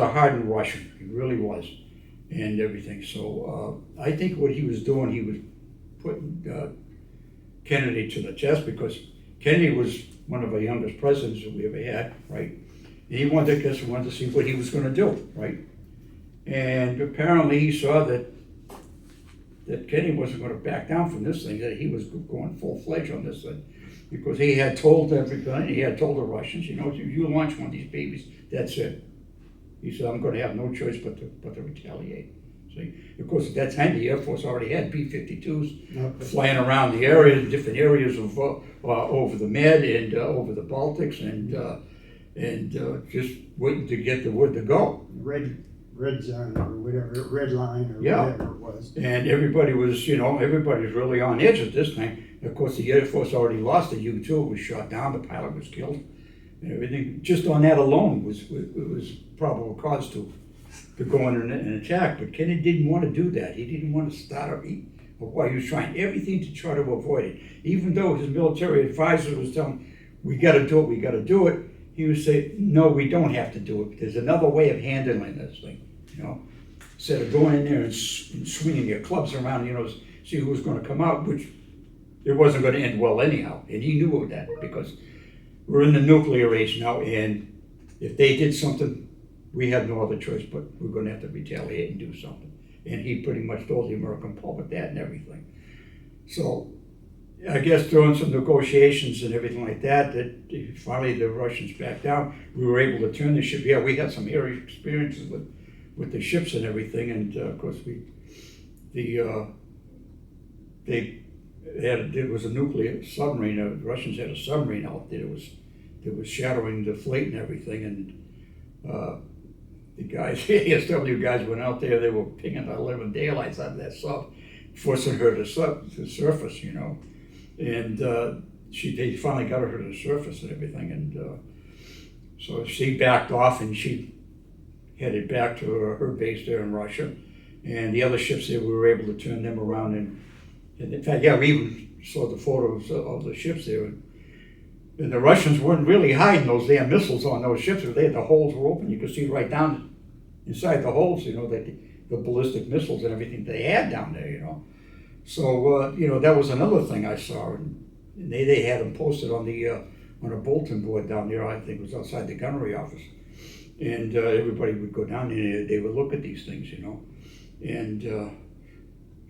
hardened Russian, he really was, and everything. So I think what he was doing, he was putting Kennedy to the test, because Kennedy was one of the youngest presidents that we ever had, right? And he wanted to see what he was going to do, right? And apparently he saw that Kennedy wasn't going to back down from this thing, that he was going full-fledged on this thing, because he had told everybody, he had told the Russians, you know, if you launch one of these babies, that's it. He said, "I'm going to have no choice but to retaliate." See, of course, at that time the Air Force already had B-52s flying around the area, different areas of over the Med and over the Baltics, and just waiting to get the word to go.
Red zone or whatever, red line or whatever it was. And
everybody was really on edge at this time. Of course, the Air Force already lost the U-2, it was shot down, the pilot was killed, and everything. Just on that alone was probable cause to go in and attack. But Kennedy didn't want to do that. He didn't want to start he was trying everything to try to avoid it. Even though his military advisor was telling him, we gotta do it. He would say, no, we don't have to do it. There's another way of handling this thing, you know? Instead of going in there and swinging your clubs around, you know, see who was gonna come out, which it wasn't gonna end well anyhow. And he knew of that because we're in the nuclear age now, and if they did something, we had no other choice, but we're gonna have to retaliate and do something. And he pretty much told the American public that and everything. So I guess during some negotiations and everything like that, finally the Russians backed down. We were able to turn the ship. Yeah, we had some hairy experiences with the ships and everything, and of course there was a nuclear submarine. The Russians had a submarine out there that was shadowing the fleet and everything, and the guys, ASW guys, went out there. They were pinging the 11 daylights out of that sub, forcing her to surface, you know. And they finally got her to the surface and everything, and so she backed off and she headed back to her base there in Russia. And the other ships there, we were able to turn them around, and in fact, yeah, we even saw the photos of the ships there. And the Russians weren't really hiding those damn missiles on those ships. The holes were open. You could see right down inside the holes, you know, the ballistic missiles and everything they had down there, you know. So, you know, that was another thing I saw. And they had them posted on a bulletin board down there. I think it was outside the gunnery office. And everybody would go down there and they would look at these things, you know. And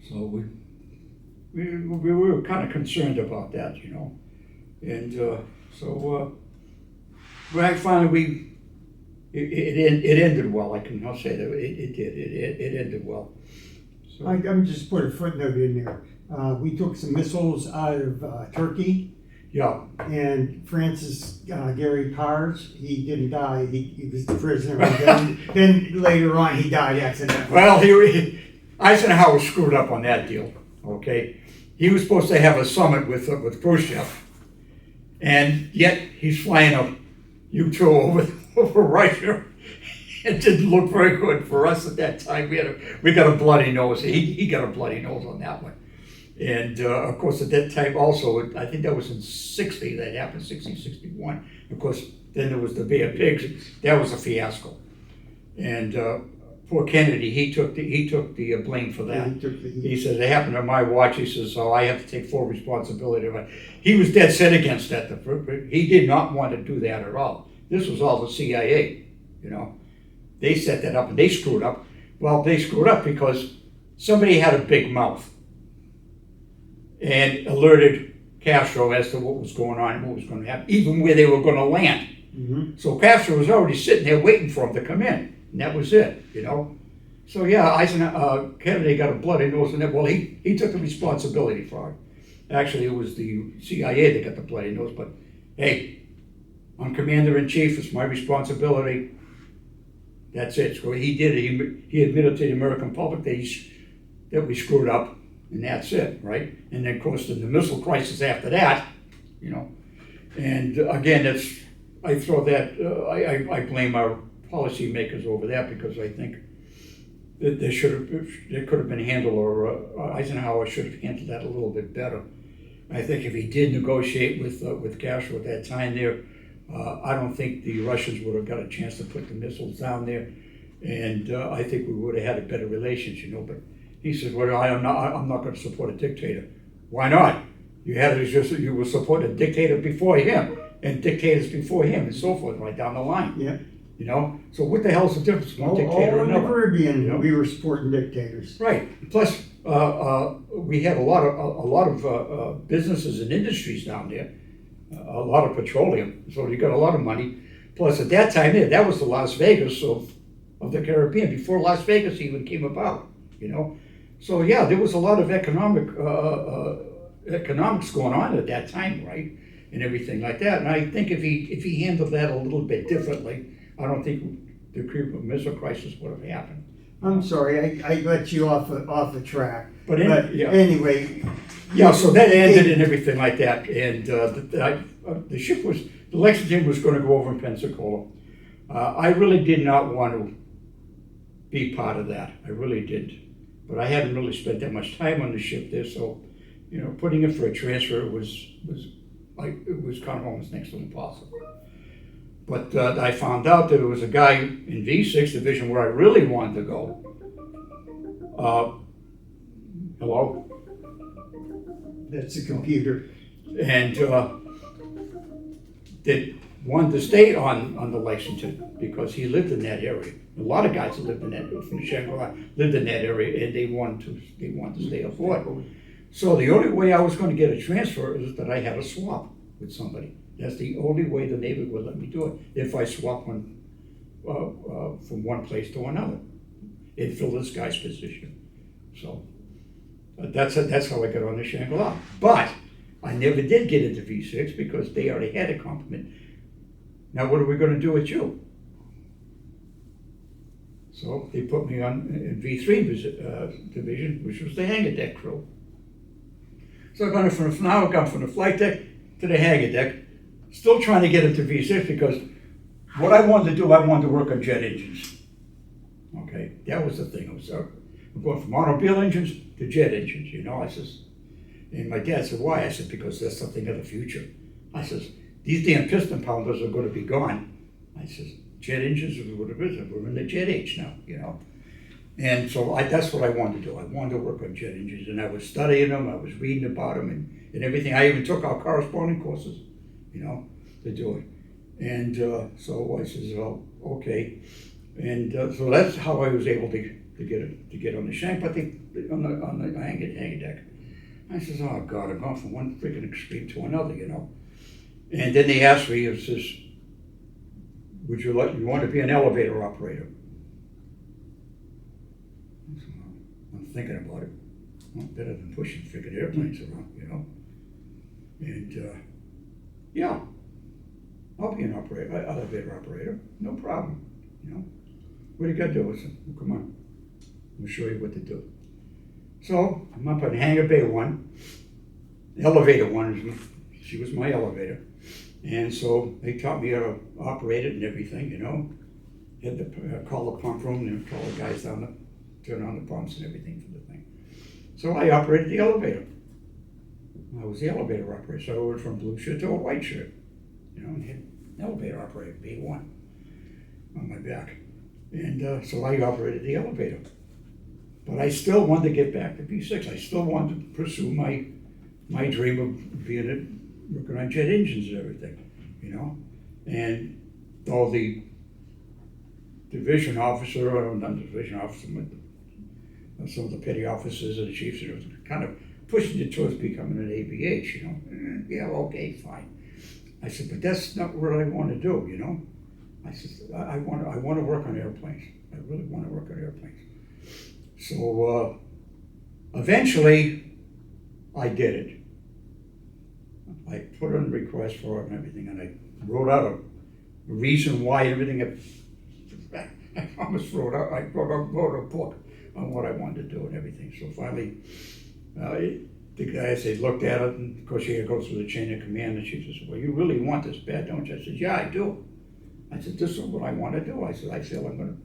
so we were kind of concerned about that, you know. And so finally it ended well. I'll say that it did. It ended well. So
I'm just put a footnote in there. We took some missiles out of Turkey.
yeah,
And Francis Gary Pars, he didn't die. He was the prisoner. Then later on, he died accidentally.
well, Eisenhower screwed up on that deal. Okay, he was supposed to have a summit with Khrushchev, and yet he's flying a U-2 over Russia. It didn't look very good for us at that time. We got a bloody nose. He got a bloody nose on that one. And of course, at that time also, I think that was in 60 that happened, 60, 61. Of course, then there was the Bay of Pigs. That was a fiasco. And poor Kennedy, he took the blame for that. He says, it happened on my watch. He says, so I have to take full responsibility of it. He was dead set against that. He did not want to do that at all. This was all the CIA, you know. They set that up and they screwed up. Well, they screwed up because somebody had a big mouth and alerted Castro as to what was going on and what was going to happen, even where they were going to land.
Mm-hmm.
So Castro was already sitting there waiting for him to come in, and that was it, you know. So yeah, Kennedy got a bloody nose on that. Well, he took the responsibility for it. Actually, it was the CIA that got the bloody nose, but hey, I'm commander-in-chief, it's my responsibility. That's it. So he did it. He admitted to the American public that we screwed up, and that's it, right? And then, of course, the missile crisis after that, you know. And again, I throw that. I blame our policymakers over that because I think that they could have been handled, or Eisenhower should have handled that a little bit better. I think if he did negotiate with Castro at that time there, I don't think the Russians would have got a chance to put the missiles down there, and I think we would have had a better relations, you know. But he said, "Well, I'm not going to support a dictator." Why not? You were supporting a dictator before him, and dictators before him, and so forth, right down the line.
Yeah.
You know. So what the hell's the difference between one dictator and another?
All in the Caribbean,
you know?
we were supporting dictators.
Right. Plus, we had a lot of businesses and industries down there. A lot of petroleum, so you got a lot of money. Plus, at that time, that was the Las Vegas of the Caribbean before Las Vegas even came about. You know, so yeah, there was a lot of economics going on at that time, right, and everything like that. And I think if he handled that a little bit differently, I don't think the Cuban Missile Crisis would have happened.
I'm sorry, I let you off the track.
But yeah.
Anyway.
Yeah, so that ended and everything like that, and the ship the Lexington was going to go over in Pensacola. I really did not want to be part of that. I really did, but I hadn't really spent that much time on the ship there, so you know, putting it for a transfer was it was kind of almost next to impossible. But I found out that there was a guy in V6 division where I really wanted to go. Hello?
That's a computer.
And that wanted to stay on the Lexington because he lived in that area. A lot of guys that lived in that from Shangri-La lived in that area, and they wanted to stay aboard. So the only way I was going to get a transfer is that I had to swap with somebody. That's the only way the Navy would let me do it. If I swap from one place to another, and fill this guy's position. So that's how I got on the Shangri-La. But I never did get into V6 because they already had a complement. Now what are we going to do with you? So they put me on in V3 division, which was the hangar deck crew. So I've gone from the flight deck to the hangar deck, still trying to get into V6 because what I wanted to do, I wanted to work on jet engines. Okay, that was the thing. I'm going from automobile engines to jet engines, I says, and my dad said, why? I said, because that's something of the future. I says, these damn piston pounders are going to be gone. I says, jet engines is what it is. We're in the jet age now, And so that's what I wanted to do. I wanted to work on jet engines, and I was studying them, I was reading about them and everything. I even took out corresponding courses, to do it. And so I says, well, okay. And so that's how I was able to get on the shank, but on the hangar deck. I says, oh God, I'm going from one freaking extreme to another, And then they asked me, it says, you want to be an elevator operator? I'm thinking about it. Well, better than pushing freaking airplanes around, And yeah, I'll be an elevator operator, no problem, What do you got to do? I said, well, come on, I'll show you what to do. So I'm up on Hangar Bay 1, elevator 1, she was my elevator. And so they taught me how to operate it and everything, Had to call the pump room and call the guys down to turn on the pumps and everything for the thing. So I operated the elevator. I was the elevator operator. So I went from blue shirt to a white shirt, and had elevator operator, B1, on my back. And so I operated the elevator. But I still wanted to get back to B6. I still wanted to pursue my dream of working on jet engines and everything, And all the division officer, or not division officer, but some of the petty officers and the chiefs kind of pushing you towards becoming an ABH, Yeah, okay, fine. I said, but that's not what I want to do, I said, I want to work on airplanes. I really want to work on airplanes. So eventually, I did it. I put in a request for it and everything, and I wrote out a reason why everything. I almost wrote a book on what I wanted to do and everything. So finally, the guys, they looked at it, and of course you go through the chain of command, and she says, well, you really want this bad, don't you? I said, yeah, I do. I said, this is what I want to do. I said, I feel I'm going to,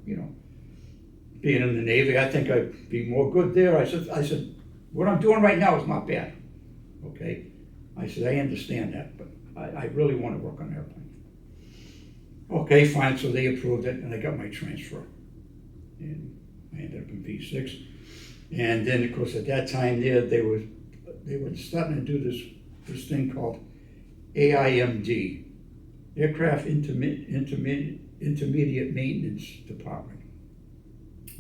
being in the Navy, I think I'd be more good there. I said, what I'm doing right now is not bad, okay? I said, I understand that, but I really want to work on airplanes. Okay, fine, so they approved it, and I got my transfer. And I ended up in V6. And then, of course, at that time there, they were starting to do this thing called AIMD, Aircraft Intermediate Maintenance Department.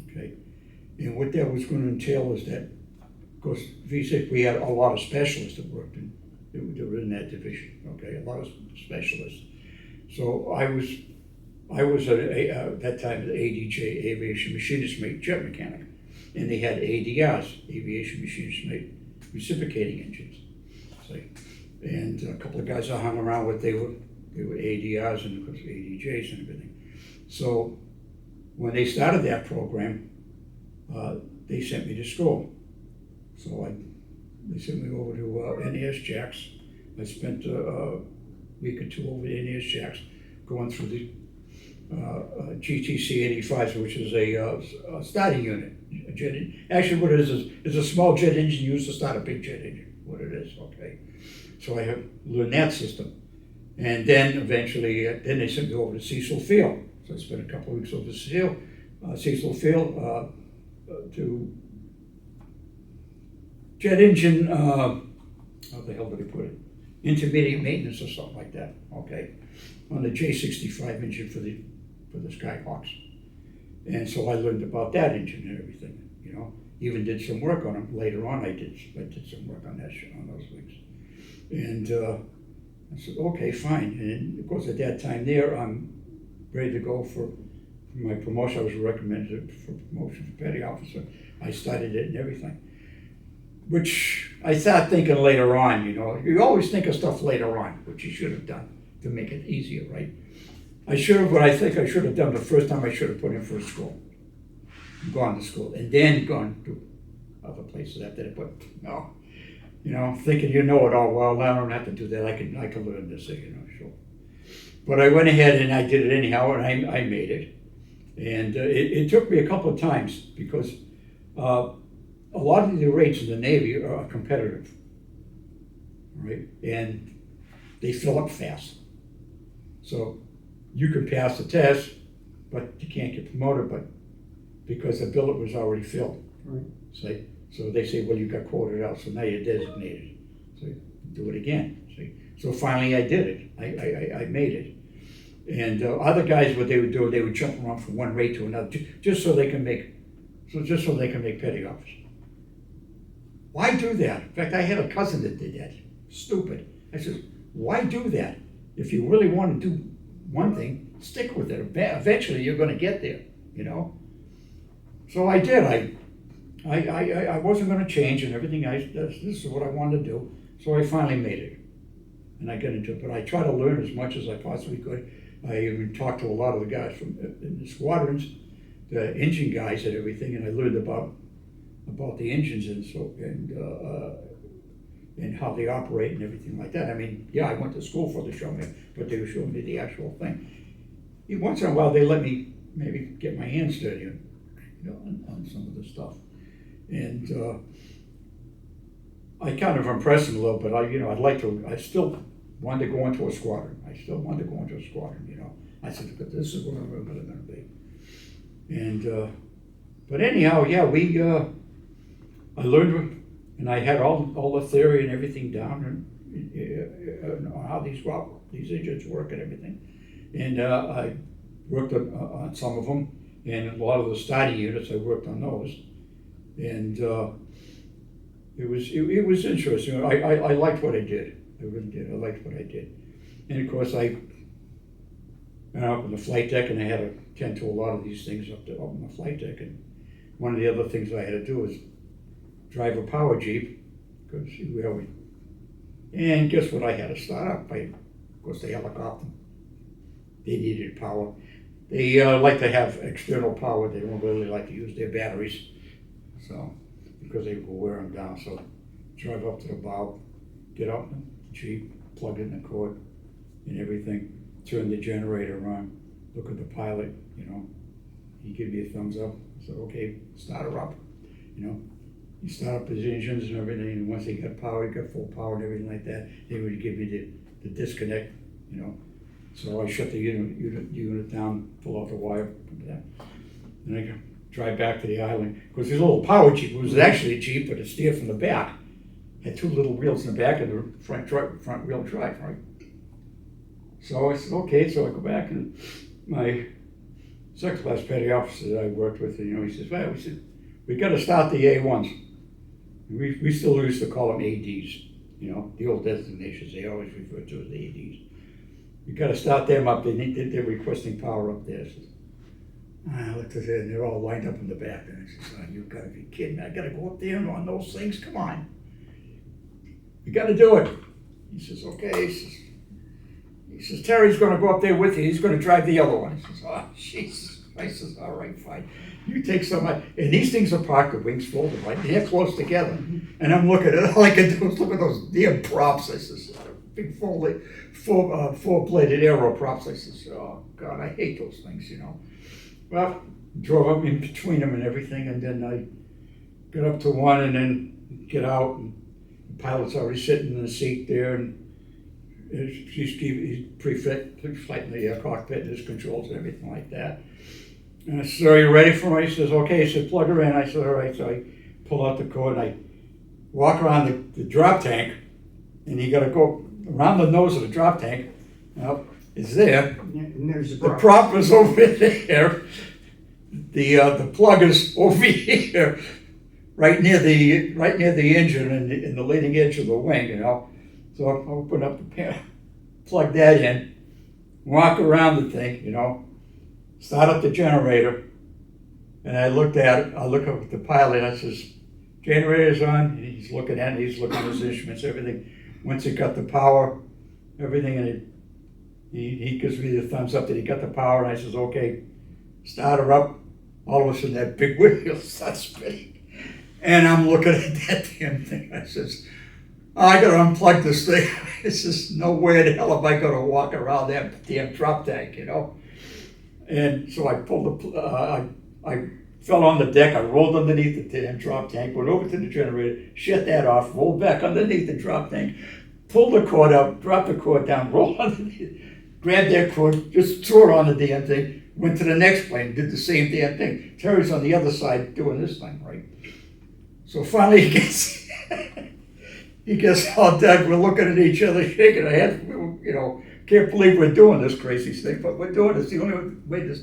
Okay, and what that was going to entail is that, of course, V6, we had a lot of specialists that worked in, they were in that division. Okay, a lot of specialists. So I was at that time an ADJ, aviation machinist mate, jet mechanic, and they had ADRs, aviation machinist mate, reciprocating engines. See, and a couple of guys I hung around with, they were ADRs and of course ADJs and everything. So when they started that program, they sent me to school. So they sent me over to NAS Jacks. I spent a week or two over at NAS Jacks going through the GTC 85, which is a starting unit. Actually, what it is a small jet engine used to start a big jet engine, what it is, okay? So I learned that system. And then eventually, then they sent me over to Cecil Field. So I spent a couple of weeks over Cecil Field to jet engine, how the hell did they put it? Intermediate maintenance or something like that, okay? On the J65 engine for the Skyhawks. And so I learned about that engine and everything, you know? Even did some work on them. Later on, I did some work on those things. And I said, okay, fine. And of course, at that time there, I'm ready to go for my promotion. I was recommended for promotion for petty officer. I studied it and everything. Which I started thinking later on, you know. You always think of stuff later on, which you should have done to make it easier, right? What I think I should have done the first time, I should have put in for school. Gone to school, and then gone to other places after that, but no. You know, thinking you know it all, well, I don't have to do that, I can learn this thing, you know, sure. But I went ahead and I did it anyhow, and I made it. And it took me a couple of times, because a lot of the rates in the Navy are competitive, right? And they fill up fast. So you can pass the test, but you can't get promoted, but because the billet was already filled.
Right.
See? So they say, well, you got quoted out, so now you're designated. So do it again. See? So finally I did it. I made it. And other guys, what they would do, they would jump around from one rate to another, just so they can make petty officer. Why do that? In fact, I had a cousin that did that. Stupid. I said, why do that? If you really want to do one thing, stick with it. Eventually you're going to get there, you know? So I did. I wasn't going to change and everything. This is what I wanted to do. So I finally made it. And I got into it. But I tried to learn as much as I possibly could. I even talked to a lot of the guys from in the squadrons, the engine guys and everything, and I learned about the engines and how they operate and everything like that. I mean, yeah, I went to school for to show me, but they were showing me the actual thing. Once in a while, they let me maybe get my hands dirty, you know, on some of the stuff. And I kind of impressed them a little bit. I still wanted to go into a squadron. You know. I said, but this is what I'm really going to be. And, but anyhow, yeah, I learned, and I had all the theory and everything down, and how these engines work and everything. And I worked on some of them, and a lot of the study units, I worked on those. And it was interesting. I liked what I did. I really did. I liked what I did. And of course, I went up on the flight deck, and I had to tend to a lot of these things up on the flight deck. And one of the other things I had to do was drive a power jeep, because and guess what I had to start up? Of course, the helicopter. They needed power. They like to have external power. They don't really like to use their batteries, so because they will wear them down. So drive up to the bow, get up in the jeep, plug in the cord and everything, turn the generator on, look at the pilot, you know. He gave me a thumbs up. I said, okay, start her up, you know. You start up his engines and everything, and once he got power, he got full power and everything like that, they would give me the disconnect, you know. So I shut the unit down, pull out the wire, and I drive back to the island. Because this little power jeep, it was actually a jeep, but it steered from the back. Had two little wheels in the back and the front wheel drive, right? So I said, okay, so I go back, and my second class petty officer that I worked with, you know, he says, well, we got to start the A1s. We still used to call them ADs, you know, the old designations they always refer to as the ADs. You got to start them up. They're requesting power up there. I looked at it, and they're all lined up in the back. And I said, oh, you've got to be kidding me. I got to go up there and on those things. Come on. You got to do it. He says, okay. He says, Terry's going to go up there with you. He's going to drive the other one. He says, oh, Jesus. I says, all right, fine. You take some. And these things are parked, the wings folded, right? They're close together. And I'm looking at it. All I can do is look at those damn props. I says, big four-bladed aero props. I says, oh, God, I hate those things, you know. Well, drove up in between them and everything, and then I got up to one and then get out. And The pilot's already sitting in the seat there, and he's pre-flight in the cockpit and his controls and everything like that. And I said, "Are you ready for me?" He says, "Okay." He said, "Plug her in." I said, "All right." So I pull out the cord and I walk around the drop tank, and you got to go around the nose of the drop tank. Now, it's there.
And there's
The prop is over there. The plug is over here, right near the engine and the leading edge of the wing. You know, so I open up the pan, plug that in, walk around the thing. You know, start up the generator, and I look up at the pilot. I says, "Generator's on." And he's looking at it. He's looking at his instruments, everything. Once it got the power, everything, and he gives me the thumbs up that he got the power, and I says, "Okay, start her up." All of a sudden, that big wheel starts spinning, and I'm looking at that damn thing. I says, "I gotta unplug this thing." I says, "No way in hell am I gonna walk around that damn drop tank, you know." And so I pulled I fell on the deck. I rolled underneath the damn drop tank, went over to the generator, shut that off, rolled back underneath the drop tank, pulled the cord out, dropped the cord down, rolled underneath, grabbed that cord, just threw it on the damn thing, went to the next plane, did the same damn thing. Terry's on the other side doing this thing, right? So finally he gets all done. We're looking at each other, shaking our heads. You know, can't believe we're doing this crazy thing, but we're doing it. It's the only way these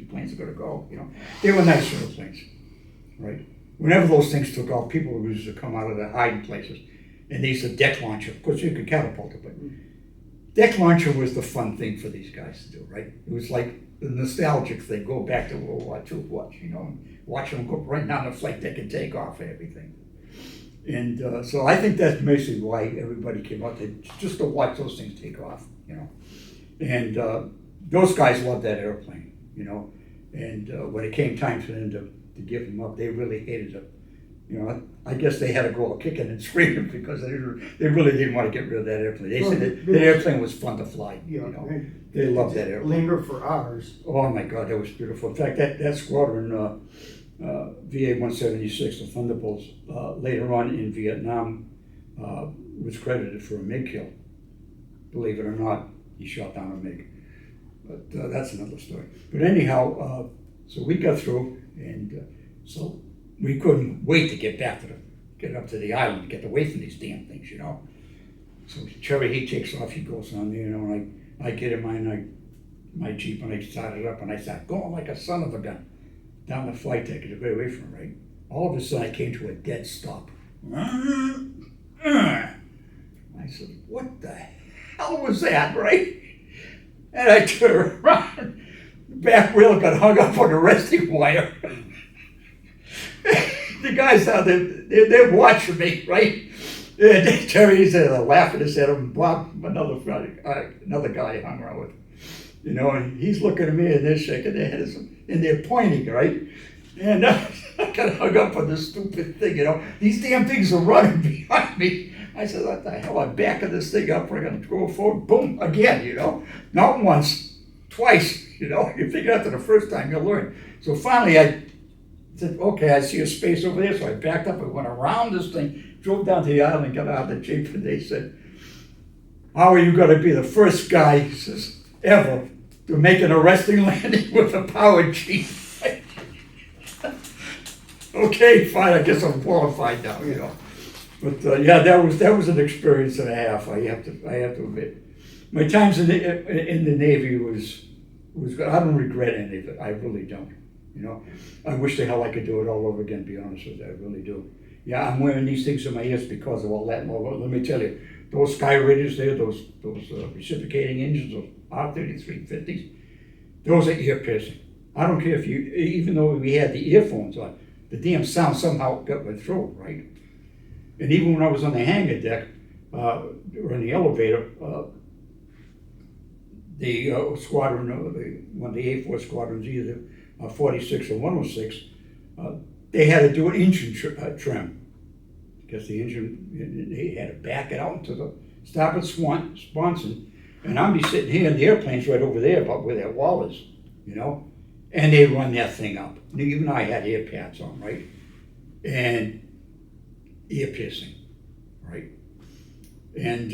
planes are going to go. You know, they were nice little planes, right? Whenever those things took off, people used to come out of their hiding places, and these are deck launcher. Of course, you could catapult it, but deck launcher was the fun thing for these guys to do, right? It was like the nostalgic thing. Go back to World War II, you know, and watch them go right down the flight deck and take off and everything. And so I think that's basically why everybody came out, just to watch those things take off, you know. And those guys loved that airplane, you know. And when it came time for them to give them up, they really hated it. You know, I guess they had to go kicking and screaming because they really didn't want to get rid of that airplane. They said that airplane was fun to fly, you know. They loved that airplane.
Linger for hours.
Oh my God, that was beautiful. In fact, that squadron, VA 176, the Thunderbolts, later on in Vietnam, was credited for a MiG kill. Believe it or not, he shot down a MiG. But that's another story. But anyhow, so we got through, and so we couldn't wait to get up to the island, to get away from these damn things, you know. So Cherry, he takes off, he goes on there, you know, and I get in my Jeep, and I started up, and I started going like a son of a gun down the flight deck to get away from it, right? All of a sudden, I came to a dead stop. I said, "What the hell was that," right? And I turned around, the back wheel got hung up on the resting wire. The guys out there, they're watching me, right? And Terry's laughing his head, and Bob, another guy hung around with him. You know, and he's looking at me, and they're shaking their heads, and they're pointing, right? And I got hung up on this stupid thing, you know. These damn things are running behind me. I said, "What the hell? I'm backing this thing up. We're going to go forward." Boom, again, you know. Not once, twice, you know. You figure after the first time, you'll learn. So finally, I said, "Okay, I see a space over there." So I backed up and went around this thing, drove down to the island, and got out of the Jeep, and they said, "How are you going to be the first guy," he says, "ever to make an arresting landing with a powered Jeep?" Okay, fine. I guess I'm qualified now, you know. But yeah, that was an experience and a half. I have to admit, my times in the Navy was good. I don't regret any of it. I really don't. You know, I wish the hell I could do it all over again. To be honest with you, I really do. Yeah, I'm wearing these things in my ears because of all that. Well, let me tell you, those Sky Raiders there, those reciprocating engines, those R-3350s, those are ear piercing. I don't care if you, even though we had the earphones on, the damn sound somehow got my throat, right? And even when I was on the hangar deck, or in the elevator, the squadron, one of the A4 squadrons, either 46 or 106, they had to do an engine trim. Because the engine, they had to back it out to the stop at Swanson, and I'm be sitting here, and the airplane's right over there, about where that wall is, you know? And they run that thing up. And even I had ear pads on, right? And ear piercing, right? And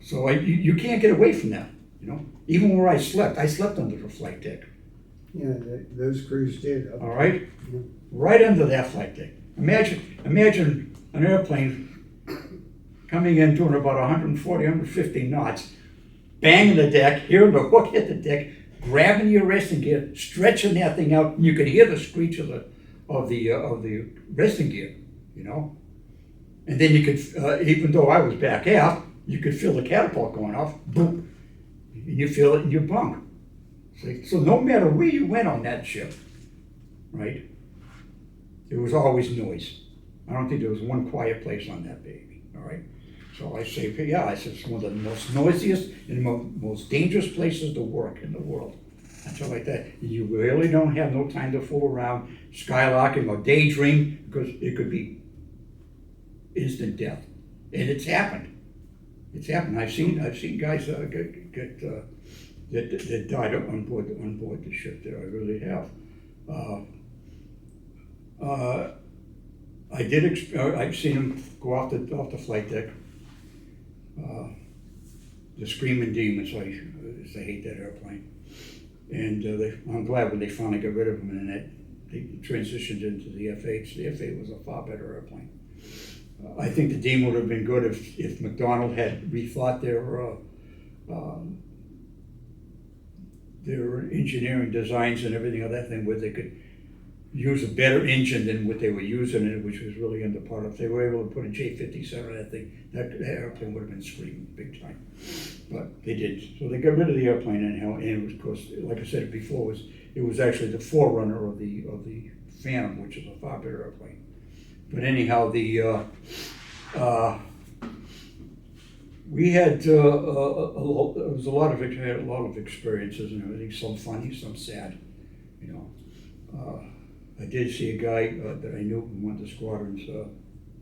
so you can't get away from that, you know? Even where I slept under the flight deck,
Yeah, those crews did.
all right?
Yeah.
Right under that flight deck. Imagine an airplane coming in doing about 140, 150 knots, banging the deck, hearing the hook hit the deck, grabbing your resting gear, stretching that thing out, and you could hear the screech of the resting gear, you know. And then you could, even though I was back aft, you could feel the catapult going off, boom, and you feel it in your bunk. See? So no matter where you went on that ship, right, there was always noise. I don't think there was one quiet place on that baby, all right? So I say, yeah, I said, it's one of the most noisiest and most dangerous places to work in the world. Until like that, you really don't have no time to fool around, skylarking or daydream, because it could be instant death. And it's happened. It's happened. I've seen guys that died on board the ship there. I really have. I've seen them go off the flight deck. The screaming demons. I hate that airplane. And I'm glad when they finally got rid of them and that they transitioned into the F8s. The F8 was a far better airplane. I think the Dean would have been good if McDonnell had rethought their engineering designs and everything of that thing, where they could use a better engine than what they were using, which was really under part of. If they were able to put a J57 on that thing, that airplane would have been screaming big time. But they didn't. So they got rid of the airplane anyhow, and it was, of course, like I said before, it was actually the forerunner of the Phantom, which is a far better airplane. But anyhow, we had there was a lot of experiences and everything. Some funny, some sad, you know. I did see a guy that I knew from one of the squadrons.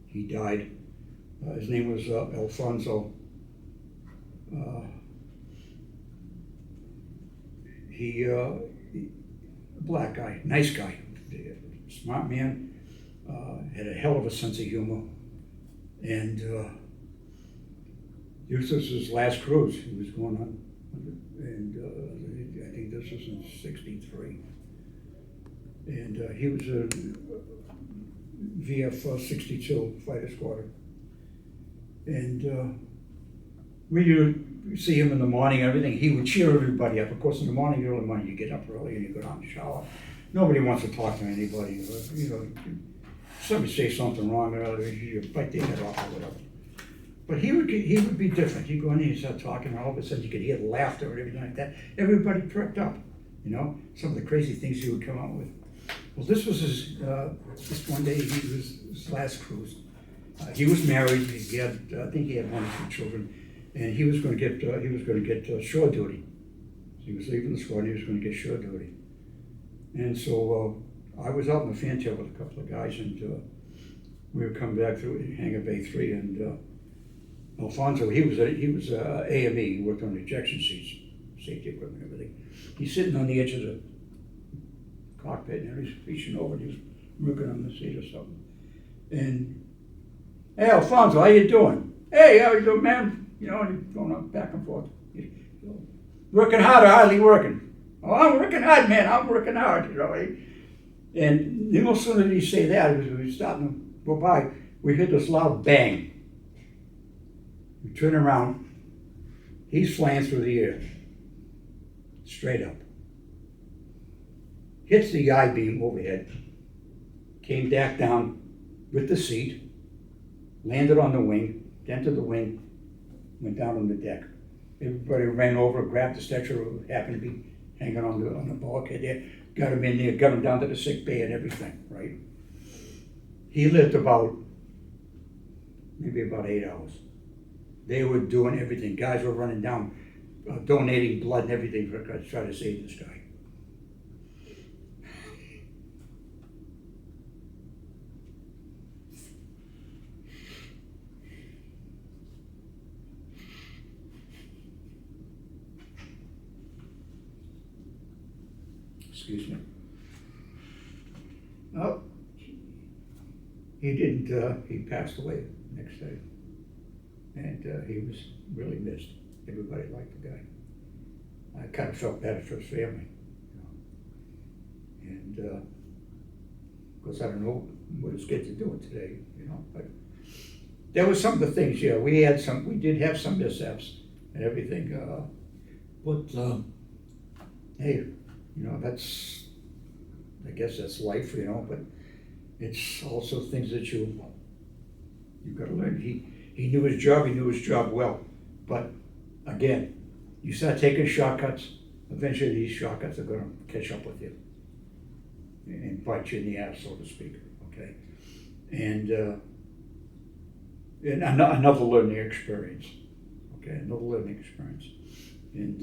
He died. His name was Alfonso. A black guy, nice guy, smart man, had a hell of a sense of humor, and this was his last cruise. He was going on, and I think this was in '63. And he was a VF 62 fighter squadron. And we would see him in the morning and everything. He would cheer everybody up. Of course, in the morning, early morning, you get up early and you go down and shower. Nobody wants to talk to anybody. You know, somebody say something wrong, you bite their head off or whatever. But he would be different. He'd go in and he'd start talking, and all of a sudden you could hear laughter and everything like that. Everybody perked up, you know, some of the crazy things he would come out with. Well, this was just one day, he was his last cruise. He was married. He had, I think he had 1 or 2 children, and he was going to get shore duty. He was leaving the squadron. He was going to get shore duty, and so I was out in the fantail with a couple of guys, and we were coming back through Hangar Bay 3, and Alfonso, he was AME. He worked on the ejection seats, safety equipment, everything. He's sitting on the edge of the cockpit, and he's reaching over, and he was working on the seat or something. And, hey, Alfonso, how you doing? Hey, how you doing, man? You know, and he's going up back and forth. Working hard or hardly working? Oh, I'm working hard, man. I'm working hard, you know. And no sooner did he say that, as we were starting to go by, we heard this loud bang. We turn around. He's flying through the air, straight up. Hits the I-beam overhead, came back down with the seat, landed on the wing, dented the wing, went down on the deck. Everybody ran over, grabbed the stretcher who happened to be hanging on the bulkhead there, got him in there, got him down to the sick bay and everything, right? He lived maybe about 8 hours. They were doing everything. Guys were running down, donating blood and everything to try to save this guy. Excuse me. Oh, he didn't, he passed away the next day. and he was really missed. Everybody liked the guy. I kind of felt bad for his family, and of course I don't know what his kids are doing today, but there was some of the things. Yeah, we did have some mishaps and everything, but hey, that's, I guess that's life, but it's also things that you've got to learn. He knew his job well, but again, you start taking shortcuts, eventually these shortcuts are going to catch up with you and bite you in the ass, so to speak, okay? And another learning experience, okay? Another learning experience. And,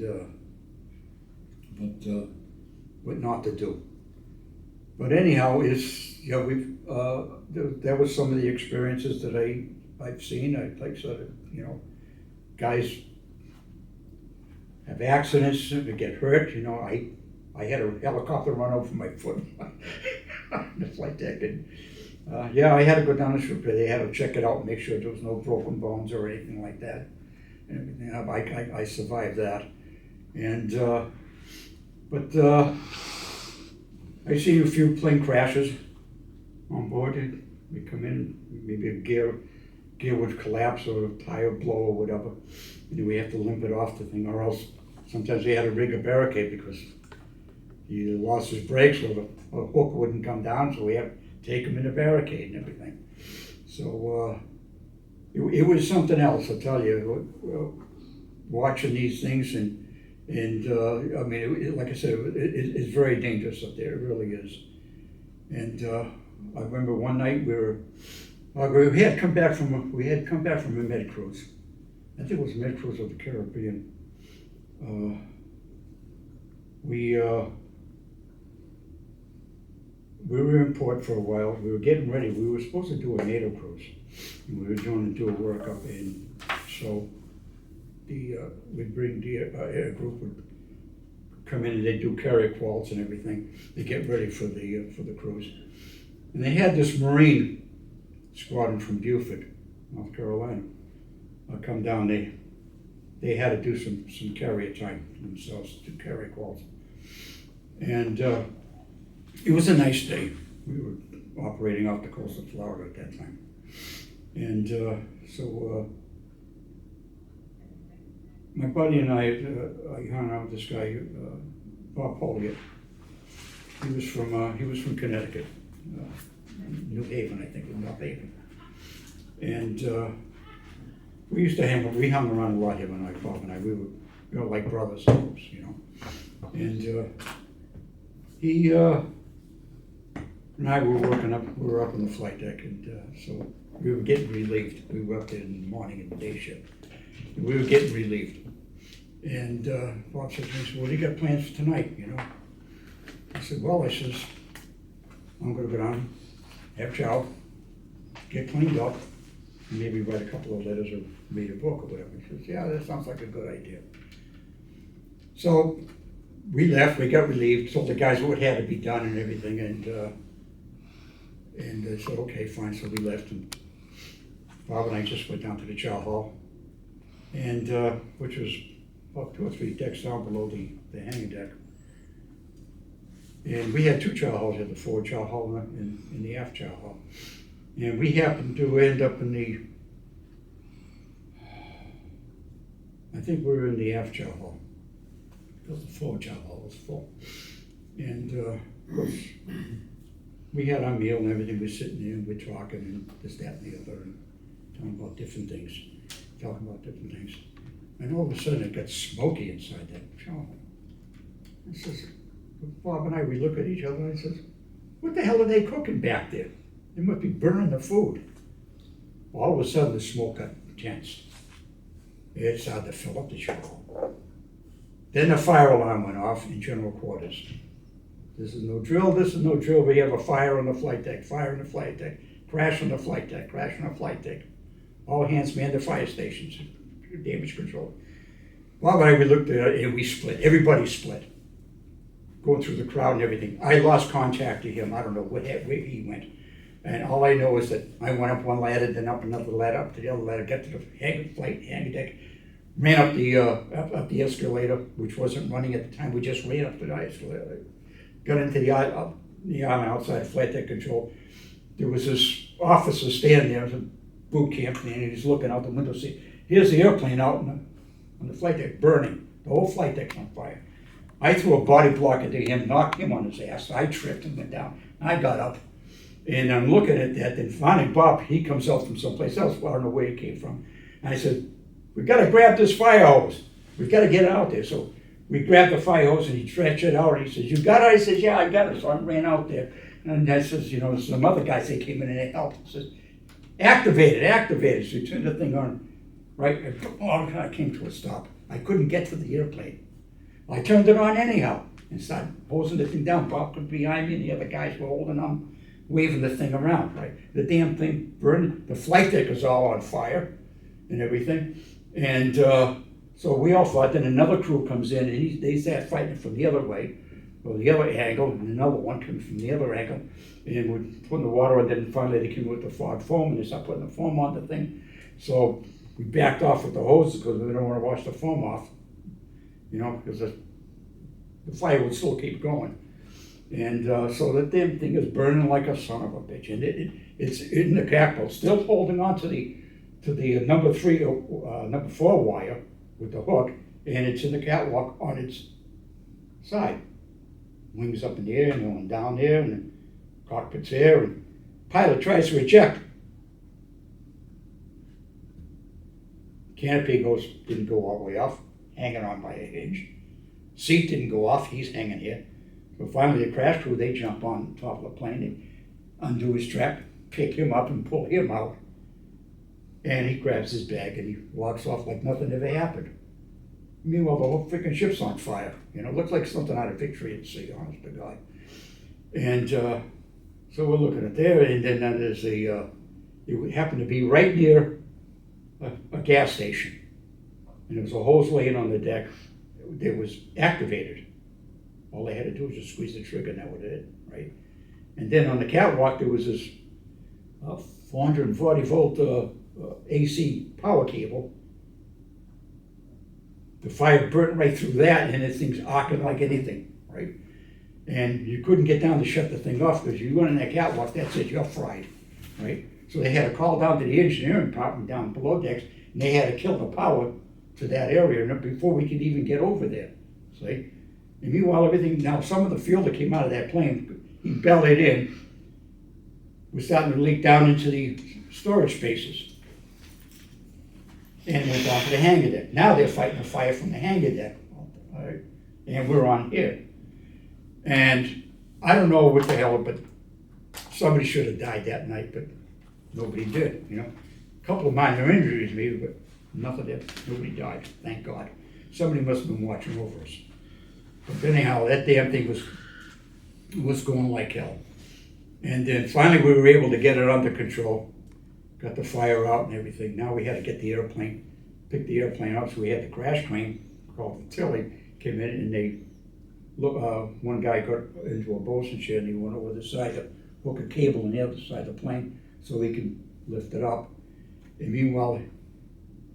what not to do. But anyhow, that was some of the experiences that I've seen. Like sort of, guys have accidents, they get hurt. I had a helicopter run over my foot on the flight deck, and I had to go down the strip. They had to check it out and make sure there was no broken bones or anything like that. And everything. I survived that, and but I see a few plane crashes on board. We come in, maybe a gear would collapse or a tire blow or whatever. And we have to limp it off the thing, or else sometimes they had to rig a barricade because he lost his brakes or the hook wouldn't come down, so we have to take him in a barricade and everything. So it was something else, I'll tell you, watching these things and I mean, like I said, it's very dangerous up there. It really is. And I remember one night we had come back from a med cruise. I think it was a med cruise of the Caribbean. We were in port for a while. We were getting ready. We were supposed to do a NATO cruise, and we were doing a work up in. So we'd bring a group would come in and they'd do carrier quals and everything. They get ready for the cruise, and they had this Marine squadron from Beaufort, North Carolina, come down. They had to do some carrier time themselves, do carrier quals, and it was a nice day. We were operating off the coast of Florida at that time, and so. My buddy and I hung out with this guy, Bob Poliot. He was from Connecticut, New Haven, I think, North Haven. And we hung around a lot, him and I, Bob and I. We were like brothers, And he and I were we were up on the flight deck, and so we were getting relieved. We were up there in the morning and the day shift. And we were getting relieved. And Bob said to me, "What do you got plans for tonight, I said, I'm going to go down, have chow, get cleaned up, and maybe write a couple of letters or read a book or whatever." He says, "Yeah, that sounds like a good idea." So we left, we got relieved, told the guys what had to be done and everything, and they said, "Okay, fine." So we left, and Bob and I just went down to the chow hall, and which was about 2 or 3 decks down below the hanging deck. And we had 2 chow halls. We had the forward chow hall and the aft chow hall. And we happened to end up I think we were in the aft chow hall, because the forward chow hall was full. And of course, we had our meal and everything. We're sitting there and we're talking and this, that, and the other, and talking about different things. And all of a sudden it got smoky inside that chow hall. I says, Bob and I, we look at each other and I says, "What the hell are they cooking back there? They must be burning the food." All of a sudden the smoke got intense. It started to fill up the chow hall. Then the fire alarm went off in general quarters. This is no drill. We have a fire on the flight deck, crash on the flight deck. All hands man the fire stations, damage control. Bob and I, we looked at it and we split. Everybody split. Going through the crowd and everything. I lost contact to him. I don't know where he went. And all I know is that I went up one ladder, then up another ladder, up to the other ladder, got to the hangar deck, ran up the escalator, which wasn't running at the time. We just ran up the escalator. Got into the island outside flight deck control. There was this officer standing there, it was a boot camp, and he was looking out the window, see, here's the airplane out on the flight deck burning. The whole flight deck's on fire. I threw a body block into him, knocked him on his ass. I tripped and went down. I got up, and I'm looking at that. Then finally, Bob, he comes out from someplace else. Well, I don't know where he came from. And I said, "We got to grab this fire hose. We got to get it out there." So we grabbed the fire hose, and he stretched it out. And he says, "You got it?" I said, "Yeah, I got it." So I ran out there, and I says, some other guys they came in and they helped. He says, "Activate it." So he turned the thing on. Right, I came to a stop. I couldn't get to the airplane. I turned it on anyhow and started hosing the thing down. Bob was behind me and the other guys were holding on, waving the thing around, right? The damn thing burned. The flight deck was all on fire and everything. And so we all fought. Then another crew comes in and they start fighting from the other way, or the other angle, and another one comes from the other angle. And we're putting the water on, then finally they came with the fog foam and they started putting the foam on the thing. So we backed off with the hoses because we don't want to wash the foam off, because the fire would still keep going. And so that damn thing is burning like a son of a bitch. And it's in the capital, still holding on to the number 4 wire with the hook, and it's in the catwalk on its side. Wings up in the air and going down there, and the cockpit's there, and pilot tries to eject. Canopy didn't go all the way off, hanging on by a hinge. Seat didn't go off, he's hanging here. So finally the crash crew, they jump on top of the plane, they undo his strap, pick him up and pull him out. And he grabs his bag and he walks off like nothing ever happened. Meanwhile, the whole freaking ship's on fire. It looks like something out of Victory at Sea, honest to God. And so we're looking at there, and then there's it happened to be right near a gas station. And there was a hose laying on the deck that was activated. All they had to do was just squeeze the trigger and that was it, right? And then on the catwalk, there was this 440 volt AC power cable. The fire burnt right through that, and this thing's arcing like anything, right? And you couldn't get down to shut the thing off because you went in that catwalk, that's it, you're fried, right? So they had to call down to the engineering department down below decks, and they had to kill the power to that area before we could even get over there, see? And meanwhile, now some of the fuel that came out of that plane, he bellied in, was starting to leak down into the storage spaces. And went down to the hangar deck. Now they're fighting the fire from the hangar deck, all right? And we're on here. And I don't know what the hell, but somebody should have died that night, but nobody did, A couple of minor injuries maybe, but nothing else. Nobody died, thank God. Somebody must have been watching over us. But anyhow, that damn thing was going like hell. And then finally we were able to get it under control. Got the fire out and everything. Now we had to get the airplane, pick the airplane up, so we had the crash crane called the Tilly, came in and they, one guy got into a bosun chair and he went over the side to hook a cable on the other side of the plane so he could lift it up. And meanwhile,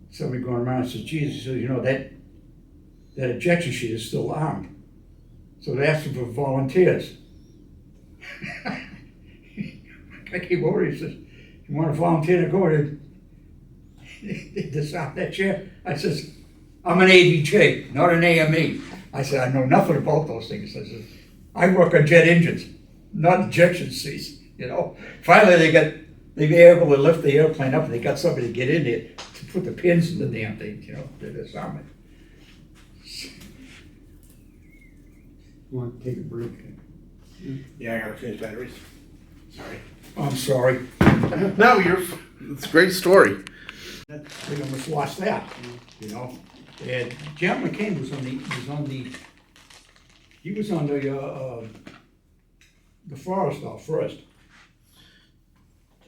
somebody going around and says, Jesus, that ejection sheet is still armed. So they asked him for volunteers. I came over, he says, "You want to volunteer to go to disarm that chair?" I says, "I'm an ADJ, not an AME." I said, "I know nothing about those things." I said, "I work on jet engines, not ejection seats." Finally they were able to lift the airplane up and they got somebody to get in there to put the pins in the damn thing, to disarm it.
You want to take a break?
Yeah, I gotta change batteries. Sorry.
I'm sorry.
No, it's a great story.
We almost lost that, And John McCain was on the forest off first.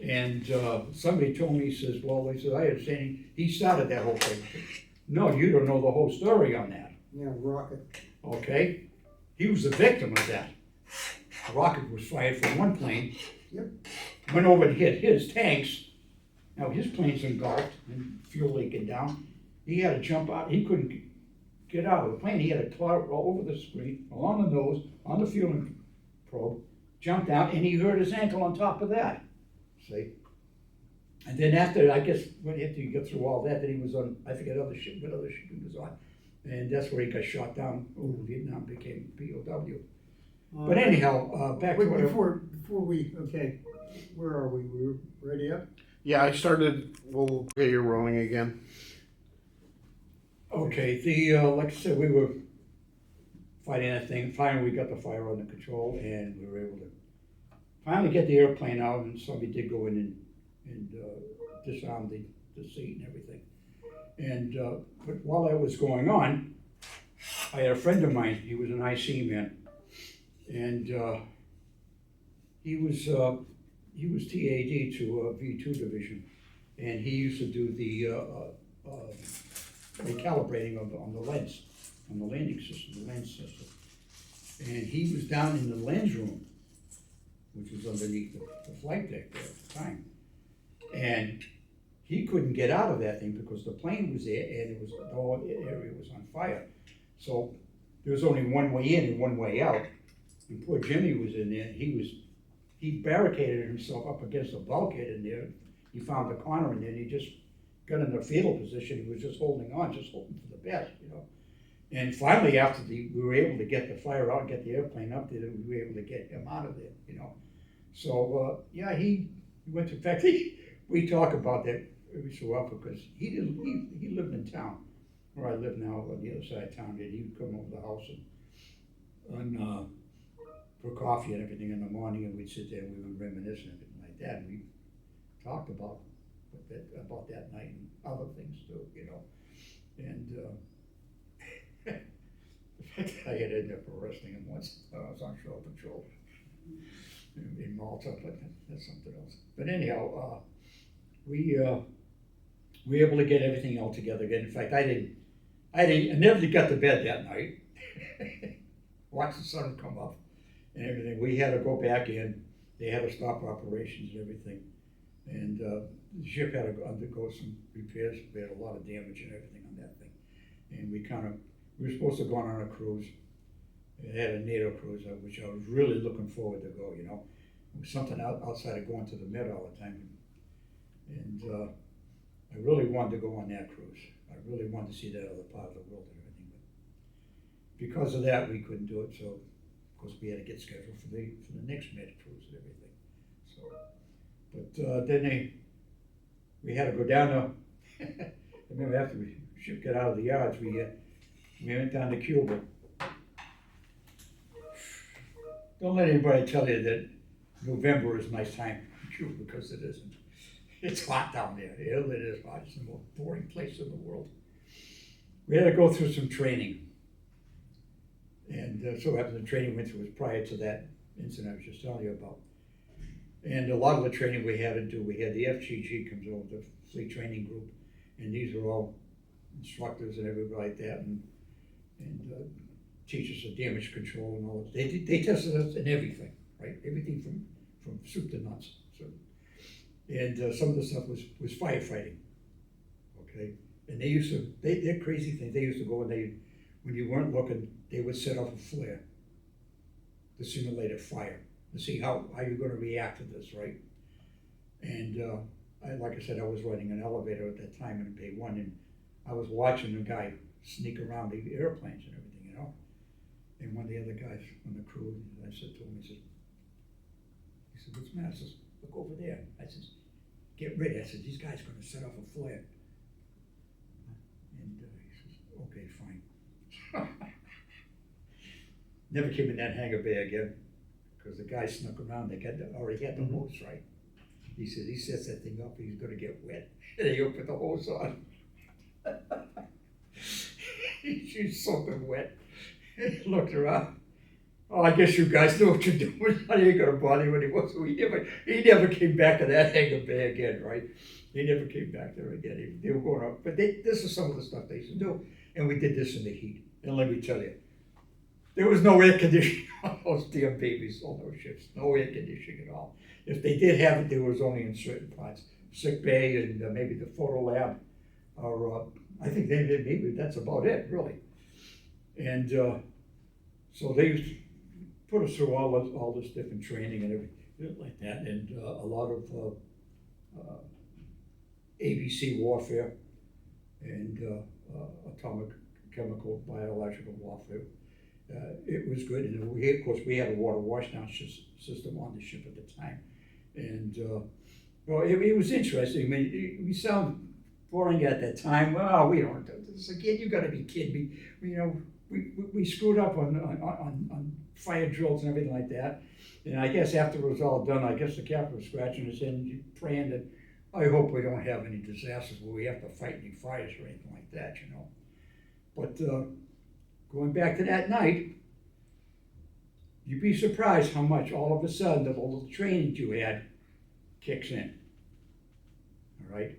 And somebody told me, he says, well, they said, I understand he started that whole thing. No, you don't know the whole story on that.
Yeah, rocket.
Okay? He was the victim of that. A rocket was fired from one plane.
Yep.
went over to hit his tanks. Now his plane's engulfed and fuel leaking down. He had to jump out. He couldn't get out of the plane. He had to climb all over the screen, along the nose, on the fueling probe, jumped out, and he hurt his ankle on top of that. See? And then after, I guess, after you get through all that, then he was on, I forget what other ship he was on. And that's where he got shot down over Vietnam, became POW. But anyhow, back to what
before we, okay, where are we? We're ready up?
Yeah, I started, we'll get you rolling again.
Okay, like I said, we were fighting that thing. Finally, we got the fire under control, and we were able to finally get the airplane out, and somebody did go in and disarm the seat and everything. And but while that was going on, I had a friend of mine. He was an IC man, and he was TAD to V2 division, and he used to do the recalibrating on the lens, on the landing system, the lens system. And he was down in the lens room, which was underneath the flight deck there at the time. And he couldn't get out of that thing because the plane was there and the whole area was on fire. So there was only one way in and one way out. And poor Jimmy was in there. He barricaded himself up against the bulkhead in there. He found the corner in there and he just got in the fetal position. He was just holding on, just hoping for the best, you know. And finally, after we were able to get the fire out, get the airplane up there, we were able to get him out of there, you know. So yeah, he went to. In fact, we talk about that every so often because he lived in town where I live now, on the other side of town. And he would come over the house and for coffee and everything in the morning, and we'd sit there and we would reminisce and everything like that. And we talked about that night and other things too, you know. And the fact that I had ended up arresting him once, I was on show patrol in Malta, but that's something else. But anyhow, we were able to get everything all together again. In fact, I never got to bed that night. Watched the sun come up and everything. We had to go back in. They had to stop operations and everything. And the ship had to undergo some repairs. We had a lot of damage and everything on that thing. And we were supposed to go on a cruise. It had a NATO cruise, which I was really looking forward to go, you know. It was something outside of going to the Med all the time. And I really wanted to go on that cruise. I really wanted to see that other part of the world and everything. But because of that, we couldn't do it. So, of course, we had to get scheduled for the next Med cruise and everything. So, but then we had to go down to, I remember after the ship got out of the yards, we went down to Cuba. Don't let anybody tell you that November is a nice time in Cuba, because it isn't. It's hot down there. It is hot. It's the most boring place in the world. We had to go through some training. And so after the training went through was prior to that incident I was just telling you about. And a lot of the training we had to do, we had the FGG comes over, the Fleet Training Group, and these are all instructors and everybody like that, and teach us the damage control and all that. They tested us in everything, right? Everything from soup to nuts. So, and some of the stuff was firefighting, okay? And they used to, they're crazy things. They used to go and when you weren't looking, they would set off a flare to simulate a fire, to see how you're going to react to this, right? And like I said, I was running an elevator at that time in Bay 1, and I was watching the guy sneak around the airplanes and everything, you know. And one of the other guys on the crew, I said to him, he said, what's the matter? I said, look over there. I said, get ready. I said, these guys are going to set off a flare. And he says, okay, fine. Never came in that hangar bay again, because the guy snuck around. They already had the hose, right? He said, he sets that thing up, he's going to get wet. And he opened the hose on. She's soaking wet. He looked around. Oh, I guess you guys know what you're doing. I ain't gonna bother you anymore. So he never came back to that hangar bay again, right? He never came back there again. They were going up, but this is some of the stuff they used to do. And we did this in the heat. And let me tell you, there was no air conditioning on those damn babies on those ships. No air conditioning at all. If they did have it, there was only in certain parts, sick bay and maybe the photo lab, or I think maybe that's about it, really. And so they put us through all this different training and everything like that, and a lot of ABC warfare and atomic, chemical, biological warfare. It was good, and of course we had a water washdown system on the ship at the time, and well, it was interesting. I mean, we sound boring at that time. Well, we don't do this again. You got to be kidding me. You know, we screwed up on fire drills and everything like that. And I guess after it was all done, I guess the captain was scratching his head and praying that I hope we don't have any disasters where we have to fight any fires or anything like that, you know. But going back to that night, you'd be surprised how much all of a sudden the little training you had kicks in. All right?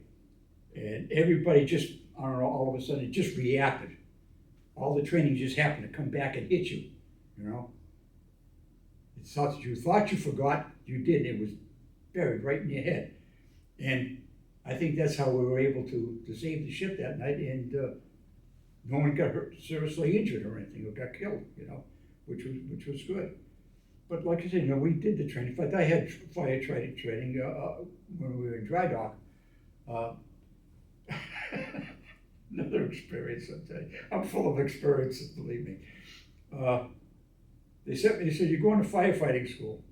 And everybody just, I don't know, all of a sudden it just reacted. All the training just happened to come back and hit you, you know? It's not that you thought you forgot, you didn't. It was buried right in your head. And I think that's how we were able to save the ship that night, and no one got hurt, seriously injured or anything, or got killed, you know, which was good. But like I said, you know, we did the training. In fact, I had fire training when we were in dry dock. Another experience, I'll tell you. I'm full of experiences, believe me. They said, you're going to firefighting school.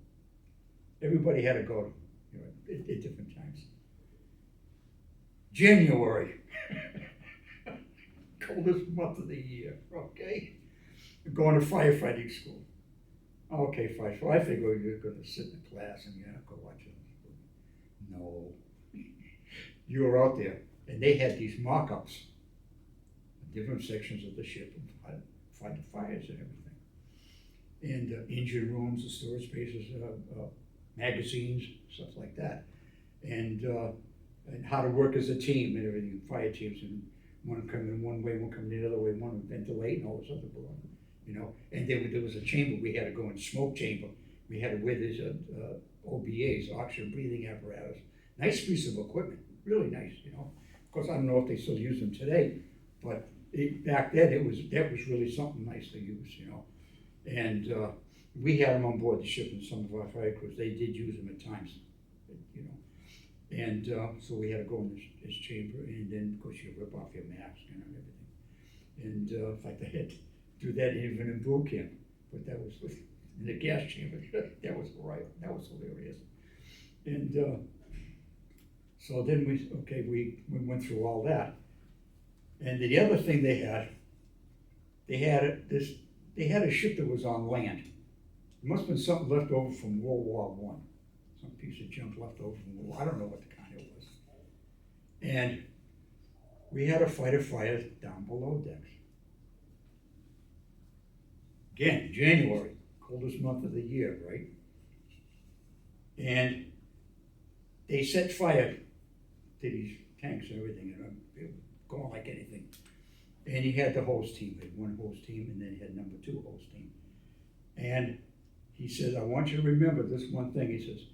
Everybody had to go, you know, at different times. January, coldest month of the year, okay? You're going to firefighting school. Okay, fine. So I figured you're going to sit in class and you're going to go watch it. No. You were out there, and they had these mock-ups, different sections of the ship, and fight the fires and everything. And engine rooms, the storage spaces, magazines, stuff like that. And how to work as a team and everything, fire teams, and one coming in one way, one coming the other way, one ventilate and all this other stuff, you know. And then there was a chamber, we had to go in smoke chamber. We had to wear these OBAs, oxygen breathing apparatus. Nice piece of equipment, really nice, you know. Of course, I don't know if they still use them today, but back then that was really something nice to use, you know. And we had them on board the ship in some of our fire crews. They did use them at times, you know. And so we had to go in this chamber, and then of course you rip off your mask and everything. And in fact, I had to do that even in boot camp, but that was in the gas chamber. That was right. That was hilarious. And so then we went through all that. And the other thing they had a ship that was on land. It must have been something left over from World War I. Some piece of junk left over from World War I. don't know what the kind it was. And we had to fight a fire down below decks. Again, January, coldest month of the year, right? And they set fire to these tanks and everything, and it was going like anything. And he had the hose team. He had one hose team, and then he had number 2 hose team. And he says, I want you to remember this one thing. He says,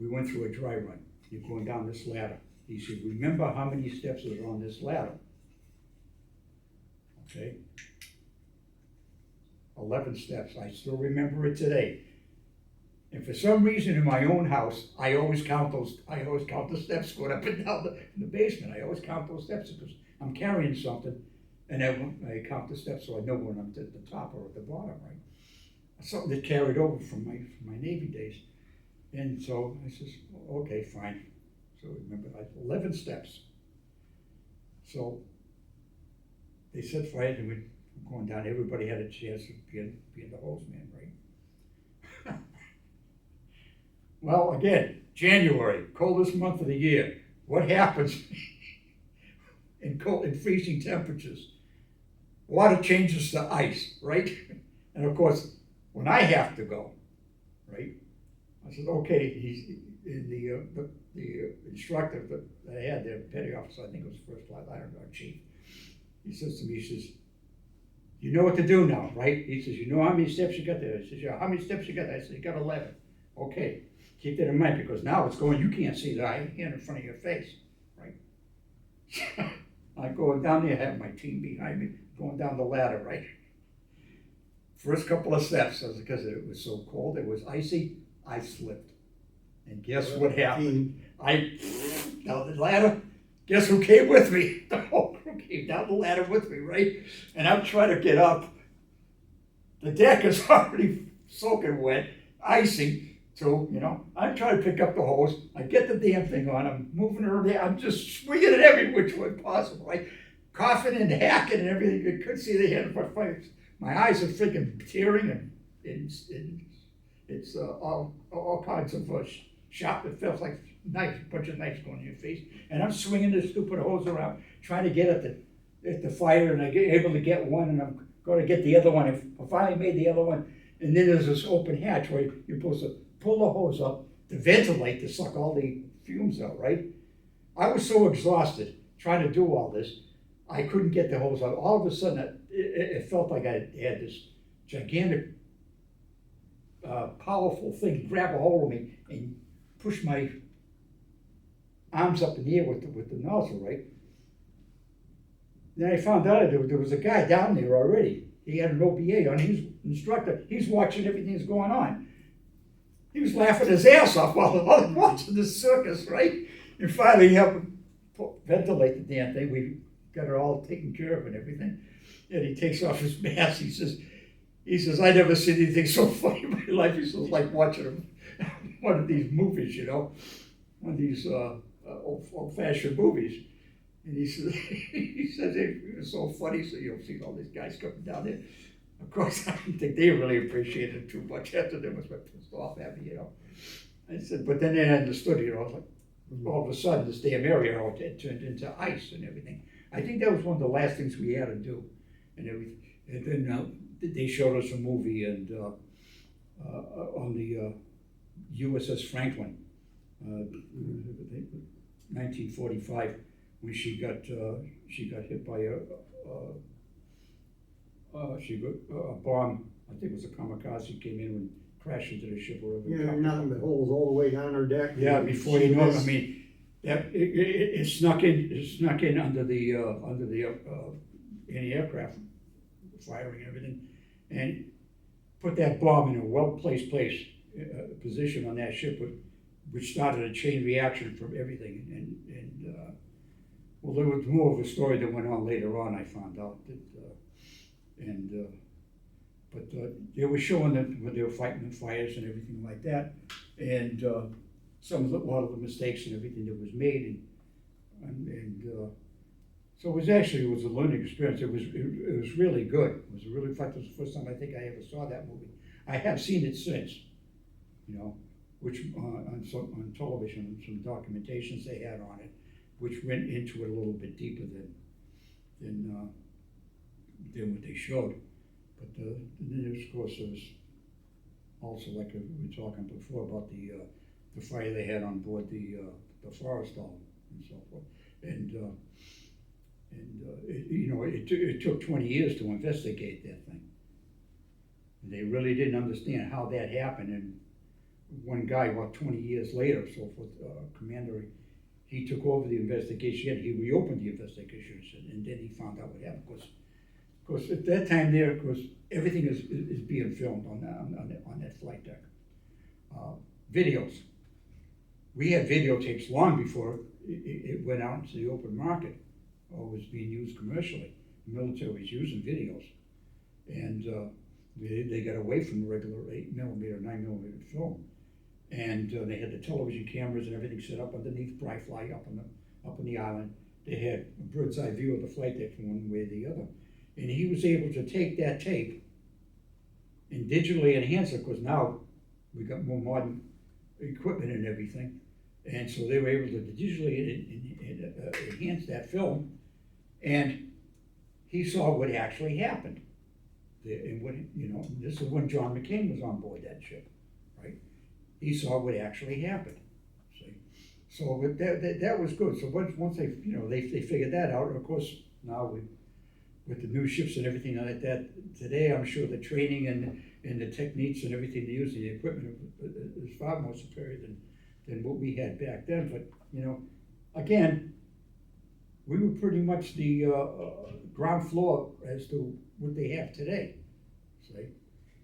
we went through a dry run. You're going down this ladder. He said, remember how many steps are on this ladder. Okay? 11 steps. I still remember it today. And for some reason in my own house, I always count the steps going up and down in the basement. I always count those steps because I'm carrying something, and I count the steps so I know when I'm at the top or at the bottom, right? Something that carried over from my Navy days. And so I says, okay, fine. So remember, 11 steps. So they set fire, and we're going down. Everybody had a chance to be in the hose man, right? Well, again, January, coldest month of the year. What happens in freezing temperatures? Water changes to ice, right? And of course, when I have to go, right? I said, okay. The instructor that I had there, petty officer, I think it was first class, I don't know, chief. He says to me, he says, you know what to do now, right? He says, you know how many steps you got there? I says, yeah, how many steps you got there? I said, you got 11. Okay, keep that in mind, because now it's going, you can't see the hand in front of your face, right? I'm going down there, I have my team behind me, going down the ladder, right? First couple of steps, because it was so cold, it was icy, I slipped. And guess what happened? Down the ladder, guess who came with me? The whole crew came down the ladder with me, right? And I'm trying to get up. The deck is already soaking wet, icy. So, I'm trying to pick up the hose. I get the damn thing on. I'm moving her there. I'm just swinging it every which way possible, right? Coughing and hacking and everything. You couldn't see the end of my face. My eyes are freaking tearing, and it's all kinds of sharp. It feels like knives, a bunch of knives going in your face. And I'm swinging this stupid hose around, trying to get at the fire, and I get able to get one, and I'm going to get the other one. I finally made the other one, and then there's this open hatch where you're supposed to pull the hose up to ventilate, to suck all the fumes out, right? I was so exhausted trying to do all this, I couldn't get the hose out. All of a sudden, it felt like I had this gigantic, powerful thing grab a hold of me and push my arms up in the air with the nozzle, right? Then I found out there was a guy down there already. He had an OBA on, he's an instructor. He's watching everything that's going on. He was laughing his ass off while I'm watching this circus, right? And finally, he helped him ventilate the damn thing. We got it all taken care of and everything. And he takes off his mask. He says, I never seen anything so funny in my life. He says, like watching one of these movies, one of these old-fashioned movies. And he says, it was so funny. So you'll see all these guys coming down there. Of course, I don't think they really appreciated it too much after they was pissed off at me, I said, but then they understood, like all of a sudden this damn area it turned into ice and everything. I think that was one of the last things we had to do, and everything. And then they showed us a movie and on the USS Franklin, 1945, when she got hit by a bomb. I think it was a kamikaze came in and crashed into the ship or whatever.
Yeah, nothing but holes all the way down her deck.
Yeah, before you know it, I mean, it snuck in. It snuck in under the anti-aircraft firing and everything, and put that bomb in a well-placed position on that ship, which started a chain reaction from everything. And well, there was more of a story that went on later on. I found out that, but they were showing that when they were fighting the fires and everything like that, and a lot of the mistakes and everything that was made, and so it was a learning experience. It was really good. It was really, in fact, it was the first time I think I ever saw that movie. I have seen it since, which on television, some documentations they had on it, which went into it a little bit deeper than what they showed. But then, of course, there was also, like we were talking before, about the fire they had on board the Forrestal and so forth. And it took 20 years to investigate that thing. And they really didn't understand how that happened. And one guy, about 20 years later, so forth, commander, he took over the investigation. He reopened the investigation, and then he found out what happened. Of course, at that time there, of course, everything is being filmed on that flight deck. Videos. We had videotapes long before it went out into the open market or was being used commercially. The military was using videos, and they got away from the regular 8mm, 9mm film, and they had the television cameras and everything set up underneath Bryfly up on the island. They had a bird's eye view of the flight deck from one way or the other. And he was able to take that tape and digitally enhance it, because now we got more modern equipment and everything. And so they were able to digitally enhance that film. And he saw what actually happened. And this is when John McCain was on board that ship, right? He saw what actually happened. See? So that was good. So once they figured that out, of course, now with the new ships and everything like that, today, I'm sure the training and the techniques and everything they use, the equipment is far more superior than what we had back then, but, you know, again, we were pretty much the, ground floor as to what they have today, see?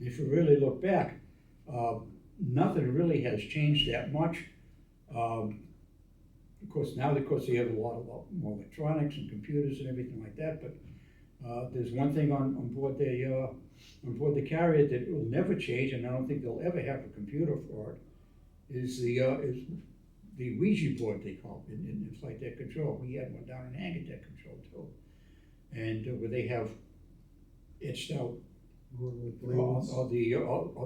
If you really look back, nothing really has changed that much. Of course, now, of course, they have a lot more electronics and computers and everything like that, but there's one thing on board the carrier that will never change, and I don't think they'll ever have a computer for it, is the Ouija board, they call it, in flight deck control. We had one down in hangar deck control too. And where they have etched out on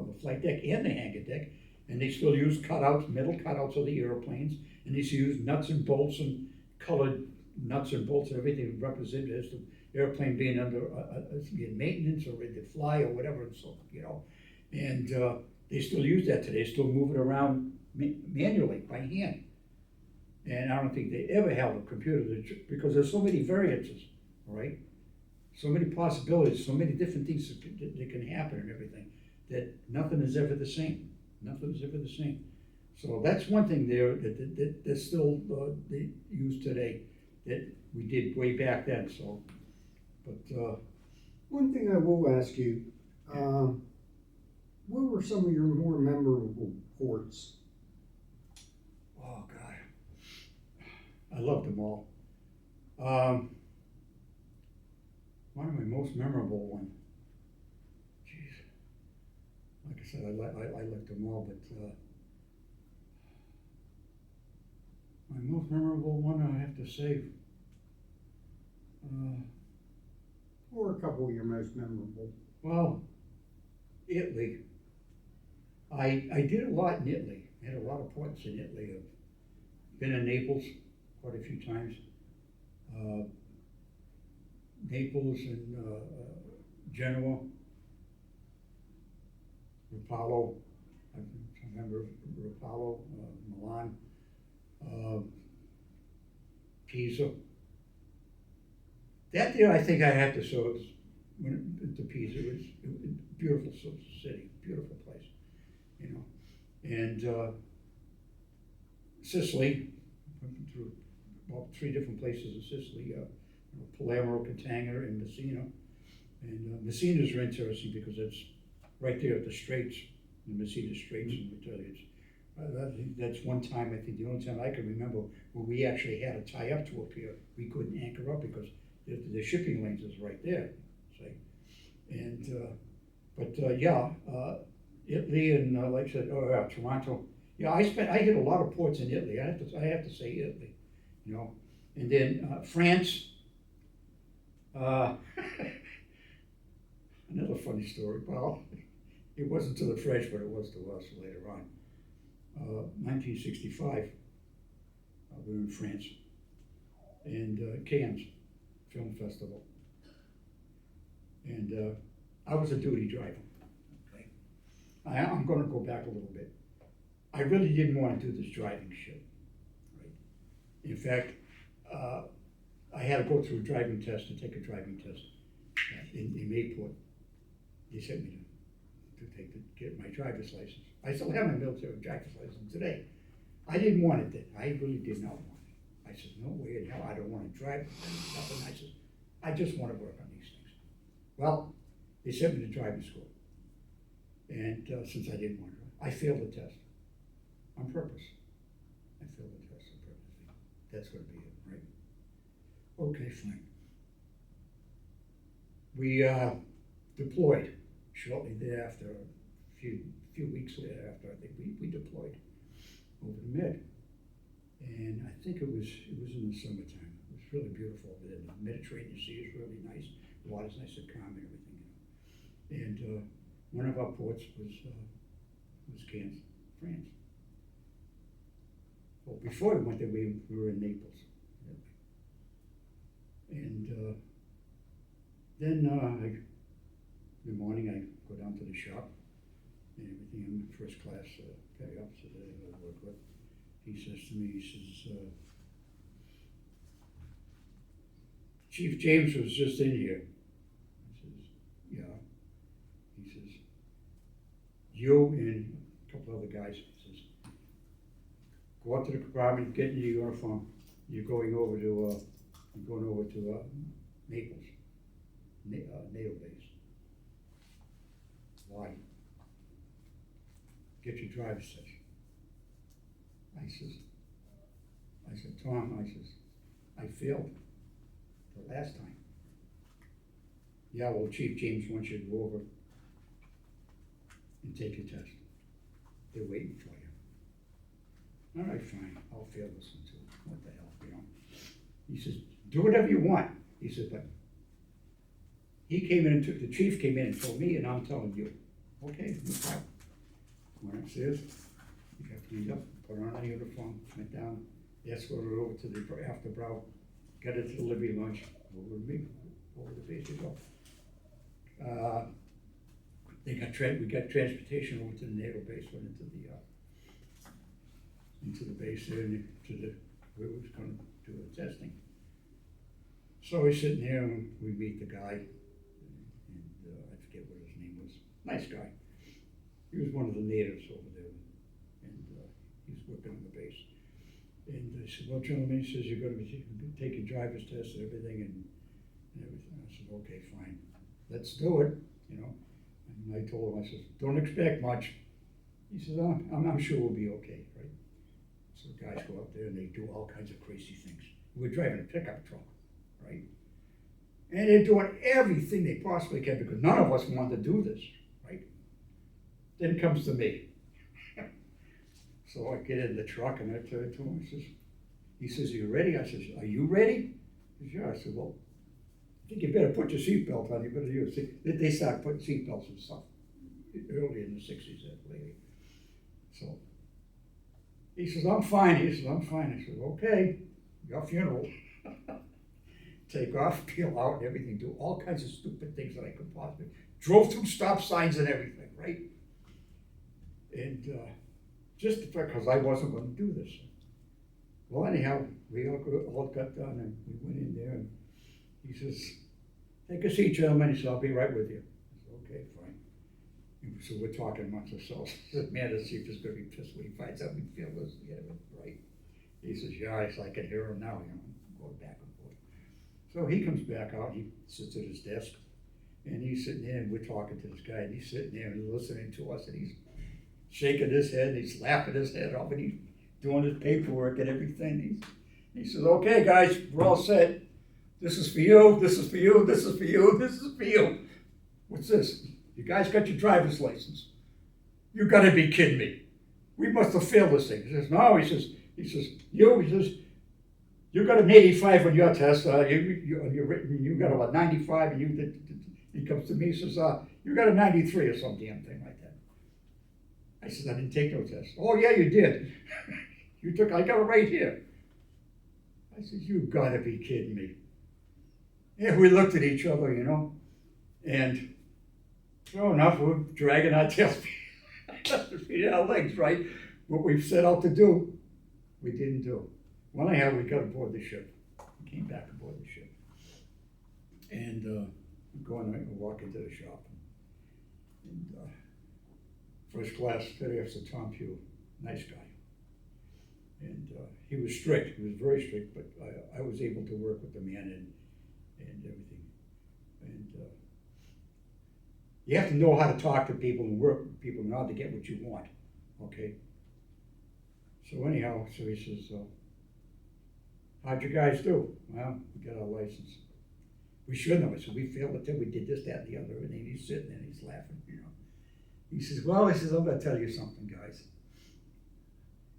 the flight deck and the hangar deck, and they still use cutouts, metal cutouts of the airplanes, and they still use nuts and bolts and colored nuts and bolts and everything represented as the airplane being under being maintenance or ready to fly or whatever, and so, you know. And they still use that today, still move it around manually by hand. And I don't think they ever have a computer because there's so many variances, right? So many possibilities, so many different things that can happen and everything, that nothing is ever the same. Nothing is ever the same. So that's one thing there that still they use today that we did way back then. So, but
One thing I will ask you, what were some of your more memorable ports?
oh God, I loved them all. One of my most memorable one. Jeez, like I said, I liked them all, but my most memorable one, I have to say,
Or a couple of your most memorable?
well, Italy. I did a lot in Italy. I had a lot of ports in Italy. I've been in Naples quite a few times. Naples and Genoa, Rapallo. I remember Rapallo, Milan, Pisa. That there, I think I have to show it to Pisa. It was a beautiful city, beautiful place, you know. And Sicily, went through about 3 different places in Sicily, Palermo, Catania, and Messina. And Messina's are interesting because it's right there at the Straits, the Messina Straits, and we tell you, that's one time, I think the only time I can remember where we actually had to tie up to a pier. We couldn't anchor up because the shipping lanes is right there, see? And, Italy and like I said, Toronto. Yeah, I hit a lot of ports in Italy. I have to say Italy, you know. And then France. Another funny story. Well, it wasn't to the French, but it was to us later on. 1965, we were in France, and Cannes Film Festival, and I was a duty driver. Okay, I'm going to go back a little bit. I really didn't want to do this driving shit. Right. In fact, I had to go through a driving test and take a driving test in Mayport. They sent me to get my driver's license. I still have my military driver's license today. I didn't want it then. I really did not want it. I said, no way in hell, I don't want to drive nothing. I said, I just want to work on these things. Well, they sent me to driving school. And since I didn't want to, I failed the test on purpose. I failed the test on purpose. That's going to be it, right? Okay, fine. We deployed shortly thereafter, a few weeks thereafter. I think we deployed over the Med, and I think it was in the summertime. It was really beautiful over there. The Mediterranean Sea is really nice. The water's nice and calm and everything. You know. And one of our ports was Cannes, France. Well, before we went there, we were in Naples. And then in the morning I go down to the shop and everything. I'm first class petty officer that I work with. He says to me, he says, Chief James was just in here. you and a couple other guys. He says, go up to the compartment, get in your uniform. You're going over to Naples, NATO base. Why? Get your driver's test. I said, Tom, I failed the last time. Yeah, well, Chief James wants you to go over and take your test. They're waiting for you. All right, fine, I'll fail this one too. What the hell, you know? He says, do whatever you want. He said, but the chief came in and told me, and I'm telling you. Okay, no problem. Went upstairs, he got cleaned up, put on a uniform, went down, escorted over to the after brow, got into the Liberty lunch, over the base you go. We got transportation over to the naval base, went into the base there, and where we was going to do the testing. So we're sitting there and we meet the guy, and I forget what his name was. Nice guy. He was one of the natives over there, and he was working on the base. And I said, well, gentlemen, he says, you're going to take your driver's test and everything, and everything. I said, okay, fine. Let's do it, you know. And I told him, I said, don't expect much. He says, I'm sure we'll be okay, right? So the guys go out there and they do all kinds of crazy things. We're driving a pickup truck, right? And they're doing everything they possibly can because none of us wanted to do this, right? Then it comes to me. So I get in the truck and I tell him, he says, are you ready? I says, are you ready? He says, yeah. I said, well, I think you better put your seatbelt on. You better use it. They started putting seatbelts and stuff early in the 60s, that lady. So he says, I'm fine. He says, I'm fine. I said, okay, your funeral. Take off, peel out, and everything, do all kinds of stupid things that I could possibly. Drove through stop signs and everything, right? And just because I wasn't going to do this. Well, anyhow, we all got done and we went in there and he says, take a seat, gentlemen. He said, I'll be right with you. I said, okay, fine. And so we're talking amongst ourselves. He said, man, this chief is going to be pissed when he finds out we feel this together, right? He says, yeah, I can hear him now, you know, going back and forth. So he comes back out, he sits at his desk, and he's sitting there, and we're talking to this guy, and he's sitting there and listening to us, and he's shaking his head, and he's laughing his head off, and he's doing his paperwork and everything. He says, okay, guys, we're all set. This is for you, this is for you, this is for you, this is for you. What's this? You guys got your driver's license. You gotta be kidding me. We must have failed this thing. He says, no, he says, you got an 85 on your test. You got a 95, and he comes to me and says, you got a 93 or some damn thing like that. I said, I didn't take no test. Oh yeah, you did. I got it right here. I said, you gotta be kidding me. Yeah, we looked at each other, you know, and sure enough, we're dragging our tails between our legs, right? What we've set out to do, we didn't do. Well, anyhow, we got aboard the ship. We came back aboard the ship. And we walk into the shop. And first class, Petty Officer Tom Pugh, nice guy. And he was strict, he was very strict, but I was able to work with the man and everything. And you have to know how to talk to people and work with people in order to get what you want, okay? So anyhow, so he says, how'd you guys do? Well, we got our license. We shouldn't have. I said, we failed until we did this, that, and the other. And then he's sitting there and he's laughing, you know. He says, well, I'm going to tell you something, guys.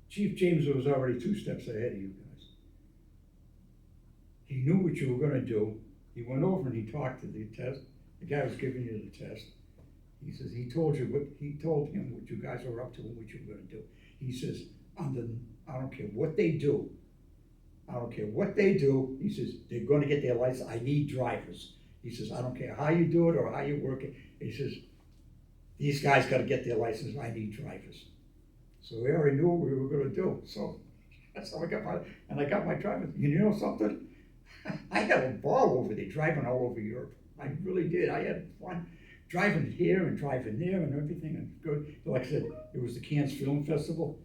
Chief James was already 2 steps ahead of you guys. He knew what you were going to do. He went over and he talked to the test. The guy was giving you the test. He says, he told him what you guys were up to and what you were going to do. He says, I don't care what they do. I don't care what they do. He says, they're going to get their license. I need drivers. He says, I don't care how you do it or how you work it. He says, these guys got to get their license. I need drivers. So we already knew what we were going to do. So that's how I got my driver's. You know something? I had a ball over there driving all over Europe. I really did. I had fun. driving here and driving there and everything. And good. Like I said, it was the Cannes Film Festival,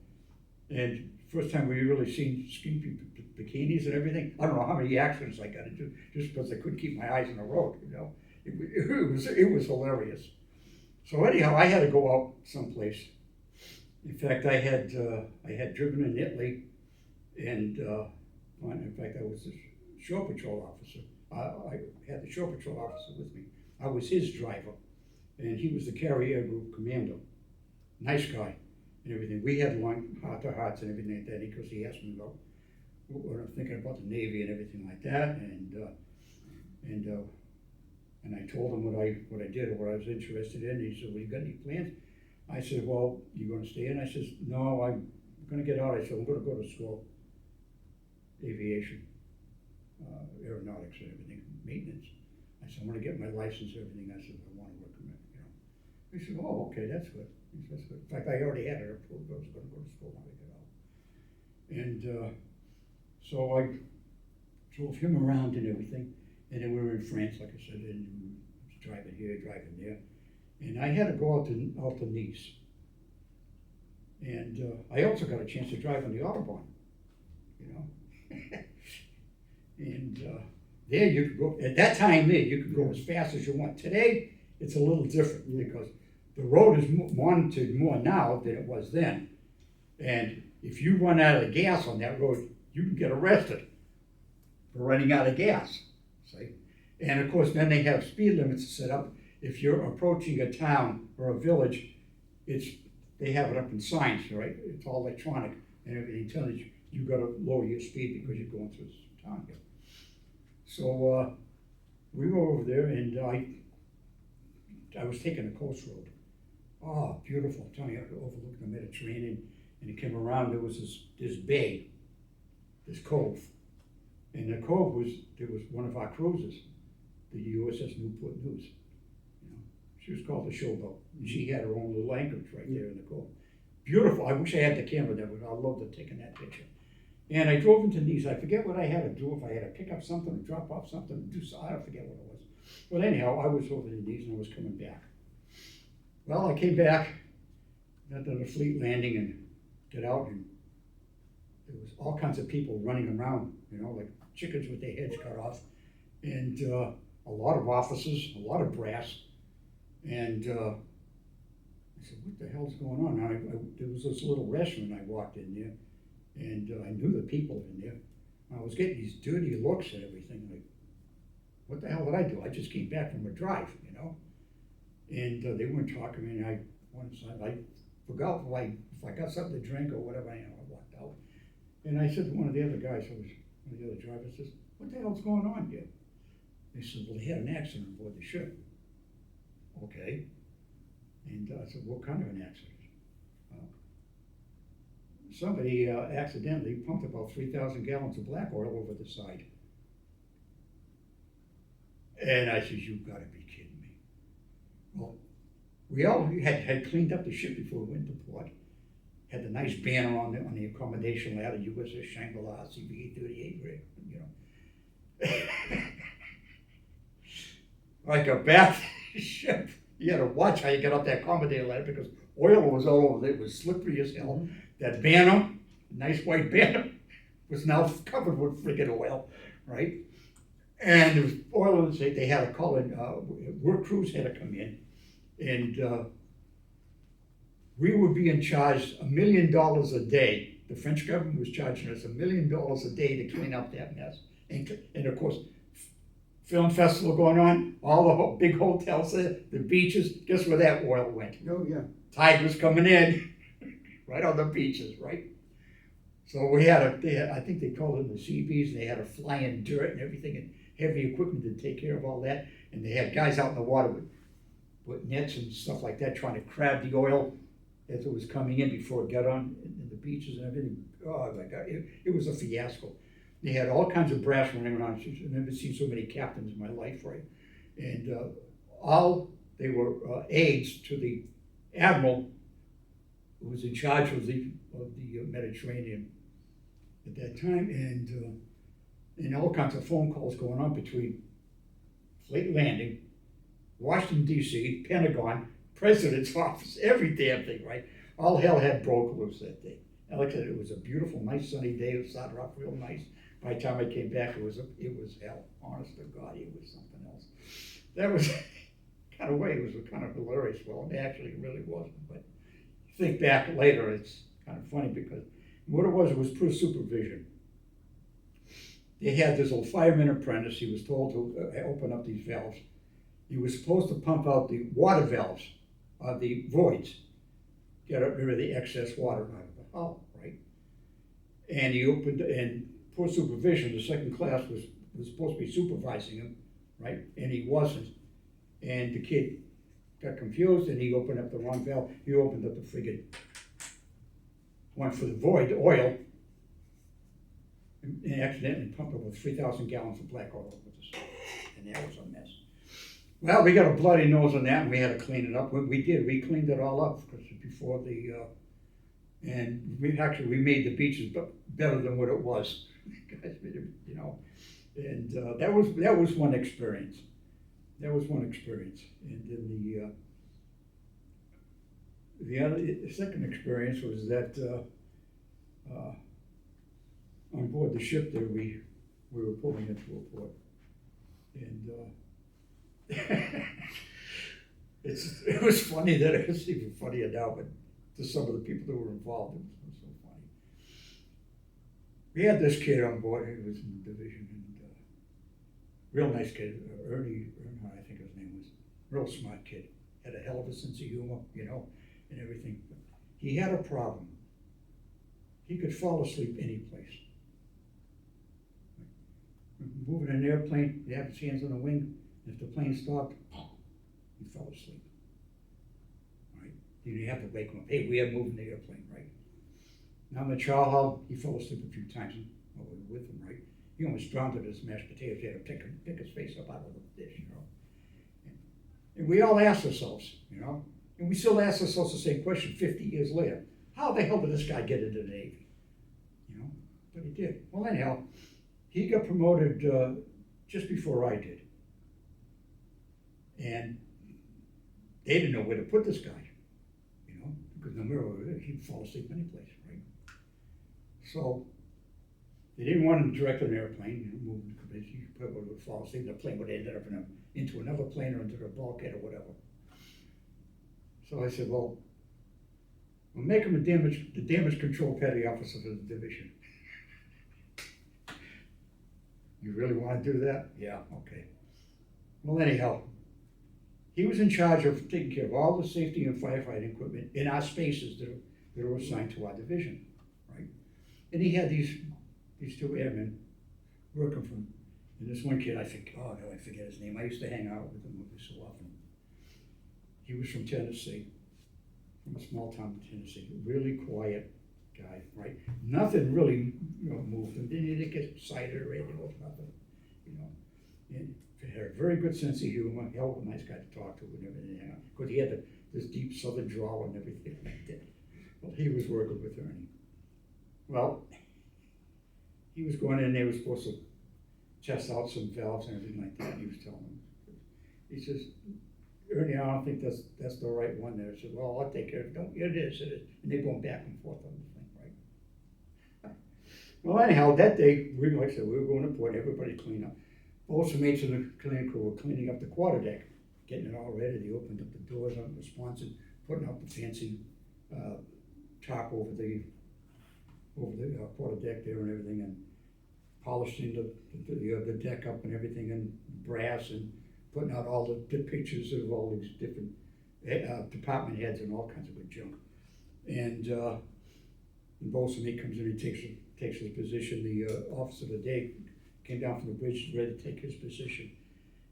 and first time we really seen skimpy bikinis and everything. I don't know how many accidents I got into just because I couldn't keep my eyes on the road. You know, it was hilarious. So anyhow, I had to go out someplace. In fact, I had driven in Italy, and in fact, I was the shore patrol officer. I had the shore patrol officer with me. I was his driver, and he was the carrier group commander. Nice guy and everything. We had long heart-to-hearts and everything like that because he asked me about what I'm thinking about the Navy and everything like that, and I told him what I did or what I was interested in. He said, "Well, you got any plans?" I said, "Well, you going to stay in?" I said, "No, I'm going to get out." I said, "I'm going to go to school, aviation, aeronautics and everything, maintenance." I said, "I'm going to get my license and everything." I said, "I want to work in it, you know." He said, "Oh, okay, that's good." He said, "That's good." In fact, I already had it approved. I was going to go to school when I get out. And so I drove him around and everything. And then we were in France, like I said, and we was driving here, driving there. And I had to go out to Nice. And I also got a chance to drive on the Autobahn, you know. And there you could go, at that time there, you could go as fast as you want. Today, it's a little different because the road is monitored more now than it was then. And if you run out of gas on that road, you can get arrested for running out of gas. See? And of course, then they have speed limits set up. If you're approaching a town or a village, they have it up in signs, right? It's all electronic and everything telling you you got to lower your speed because you're going through this town here. So we were over there, and I was taking the coast road. Oh, beautiful! I'm telling you, I overlooked the Mediterranean, and it came around. There was this bay, this cove. And the cove there was one of our cruisers, the USS Newport News. You know, she was called the Showboat. And she had her own little anchorage right there in the cove. Beautiful. I wish I had the camera there, but I loved it taking that picture. And I drove into Nice. I forget what I had to do, if I had to pick up something, or drop off something, do something. I forget what it was. But anyhow, I was over in Nice and I was coming back. Well, I came back, got to the fleet landing and got out, and there was all kinds of people running around, you know, like chickens with their heads cut off, and a lot of officers, a lot of brass, and I said, "What the hell's going on?" There was this little restaurant. I walked in there, and I knew the people in there. I was getting these dirty looks and everything, like, what the hell did I do? I just came back from a drive, you know, and they weren't talking to me, and I forgot if I got something to drink or whatever, you know, I walked out. And I said to one of the other guys, who was one of the other drivers, says, "What the hell's going on here?" They said, "Well, they had an accident on board the ship." Okay. And I said, "What kind of an accident?" Somebody accidentally pumped about 3,000 gallons of black oil over the side. And I said, "You've got to be kidding me." Well, we all had cleaned up the ship before we went to port. Had the nice banner on the accommodation ladder, USS Shangri-La, CVA 38, you know. Like a battleship. You had to watch how you got up that accommodator ladder because oil was all over it. It was slippery as hell. Mm-hmm. That banner, nice white banner, was now covered with friggin' oil, right? And there was oil in the state. They had to call in, work crews had to come in, and we were being charged $1 million a day. The French government was charging us $1 million a day to clean up that mess. And of course, film festival going on, all the big hotels there, the beaches, guess where that oil went?
Oh, yeah.
Tide was coming in, right on the beaches, right? So we had I think they called it the CBs, and they had to fly in dirt and everything, and heavy equipment to take care of all that. And they had guys out in the water with nets and stuff like that, trying to crab the oil as it was coming in before it got on in the beaches and everything. Oh my God, it was a fiasco. They had all kinds of brass running around. I've never seen so many captains in my life, right? And they were aides to the admiral who was in charge of the Mediterranean at that time, and all kinds of phone calls going on between Fleet Landing, Washington DC, Pentagon, President's office, every damn thing, right? All hell had broke loose that day. And like I said, it was a beautiful, nice sunny day. It started off real nice. By the time I came back, it was hell. Honest to God, it was something else. That was kind of way. It was kind of hilarious. Well, it actually really wasn't. But think back later, it's kind of funny because what it was poor supervision. They had this old fireman apprentice. He was told to open up these valves. He was supposed to pump out the water valves, the voids, get rid of the excess water out of the hull, right? And he opened, and poor supervision, the second class was supposed to be supervising him, right? And he wasn't. And the kid got confused and he opened up the wrong valve. He opened up the friggin' one for the void, the oil, and accidentally pumped over 3,000 gallons of black oil with this. And that was a mess. Well, we got a bloody nose on that and we had to clean it up. We did, we cleaned it all up because before the, and we made the beaches better than what it was. Guys made it, you know, and that was one experience. That was one experience. And then the second experience was that on board the ship there, we were pulling into a port, and it was funny that it's even funnier now, but to some of the people that were involved, it was so funny. We had this kid on board, he was in the division, and real nice kid, Ernie, I think his name was, real smart kid, had a hell of a sense of humor, you know, and everything. He had a problem. He could fall asleep any place. Moving an airplane, you have his hands on the wing, and if the plane stopped, he fell asleep. Right? You have to wake him up. Hey, we are moving the airplane, right? Now in the chow hall, he fell asleep a few times while we were with him, right? He almost drowned in his mashed potatoes. He had to pick his face up out of the dish, you know. And we all asked ourselves, you know, and we still ask ourselves the same question 50 years later. How the hell did this guy get into the Navy? You know, but he did. Well, anyhow, he got promoted just before I did. And they didn't know where to put this guy, you know, because no matter he'd fall asleep any place, right? So they didn't want him to direct an airplane, you know, moving because he probably would fall asleep. The plane would end up into another plane or into the bulkhead or whatever. So I said, well, we'll make him the damage control petty officer of the division. You really want to do that? Yeah, okay. Well, anyhow, he was in charge of taking care of all the safety and firefighting equipment in our spaces that were assigned to our division, right? And he had these two airmen working for him. And this one kid, I forget his name. I used to hang out with him every so often. He was from Tennessee, from a small town in Tennessee, really quiet guy, right? Nothing really, you know, moved him. Didn't get excited or anything, was nothing, you know. And he had a very good sense of humor, hell of a nice guy to talk to and everything. Because he had this deep southern drawl and everything like that. Well, he was working with Ernie. Well, he was going in, they were supposed to test out some valves and everything like that. And he was telling them, he says, Ernie, I don't think that's the right one there. I said, well, I'll take care of it. No, it is. And they're going back and forth on the thing, right? Well, anyhow, that day, like I said, we were going to port, everybody cleaned up. Both the mates of the cleaning crew were cleaning up the quarterdeck, getting it all ready. They opened up the doors on the sponsor, putting out the fancy top over the quarterdeck there and everything, and polishing the deck up and everything, and brass, and putting out all the pictures of all these different department heads and all kinds of good junk. And the bosun mate comes in and takes his position. The officer of the day came down from the bridge ready to take his position.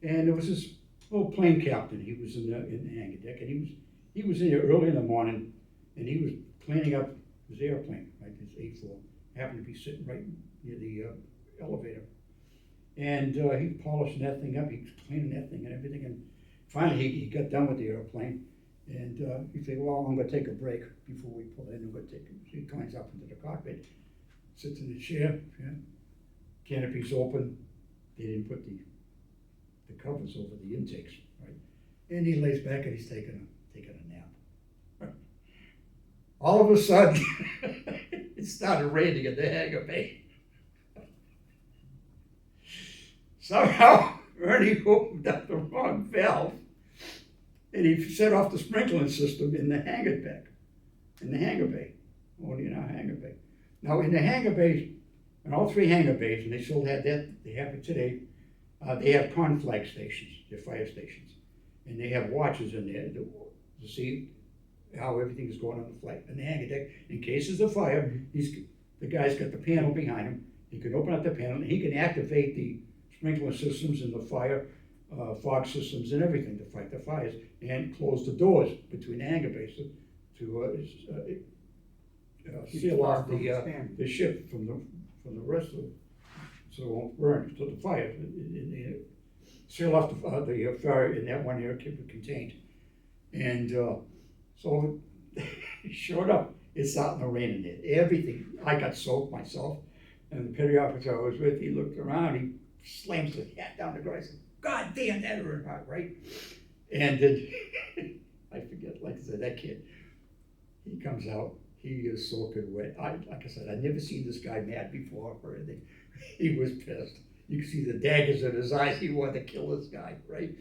And there was this old plane captain. He was in the hangar deck, and he was in there early in the morning, and he was cleaning up his airplane, right, his A4. Happened to be sitting right near the elevator. And he polishing that thing up, he was cleaning that thing and everything, and finally he got done with the airplane, and he said, well, I'm gonna take a break before we pull in, I'm gonna take it. So he climbs up into the cockpit, sits in the chair, yeah. Canopy's open, they didn't put the covers over the intakes, right? And he lays back and he's taking a nap. All of a sudden, it started raining in the hangar bay. Somehow, Ernie opened up the wrong valve, and he set off the sprinkling system in the hangar bay, only in our hangar bay. Now, in the hangar bays, in all three hangar bays, and they still had that, they have it today, they have conflag stations, they're fire stations. And they have watches in there to see how everything is going on the flight. And the hangar deck, in case there's a fire, the guy's got the panel behind him. He can open up the panel and he can activate the sprinkler systems and the fire fog systems and everything to fight the fires, and close the doors between the hangar bays to seal off the ship from the rest of it, so it won't burn to the fire. Seal off the fire in that one area, keep it contained. And so showed up, it's out in the rain in there. Everything, I got soaked myself, and the petty officer I was with, he looked around, he slams his hat down the ground, I said, God damn, that hurt hard, right? And then, I forget, like I said, that kid, he comes out, he is soaking wet. Like I said, I'd never seen this guy mad before or anything. He was pissed. You could see the daggers in his eyes. He wanted to kill this guy, right?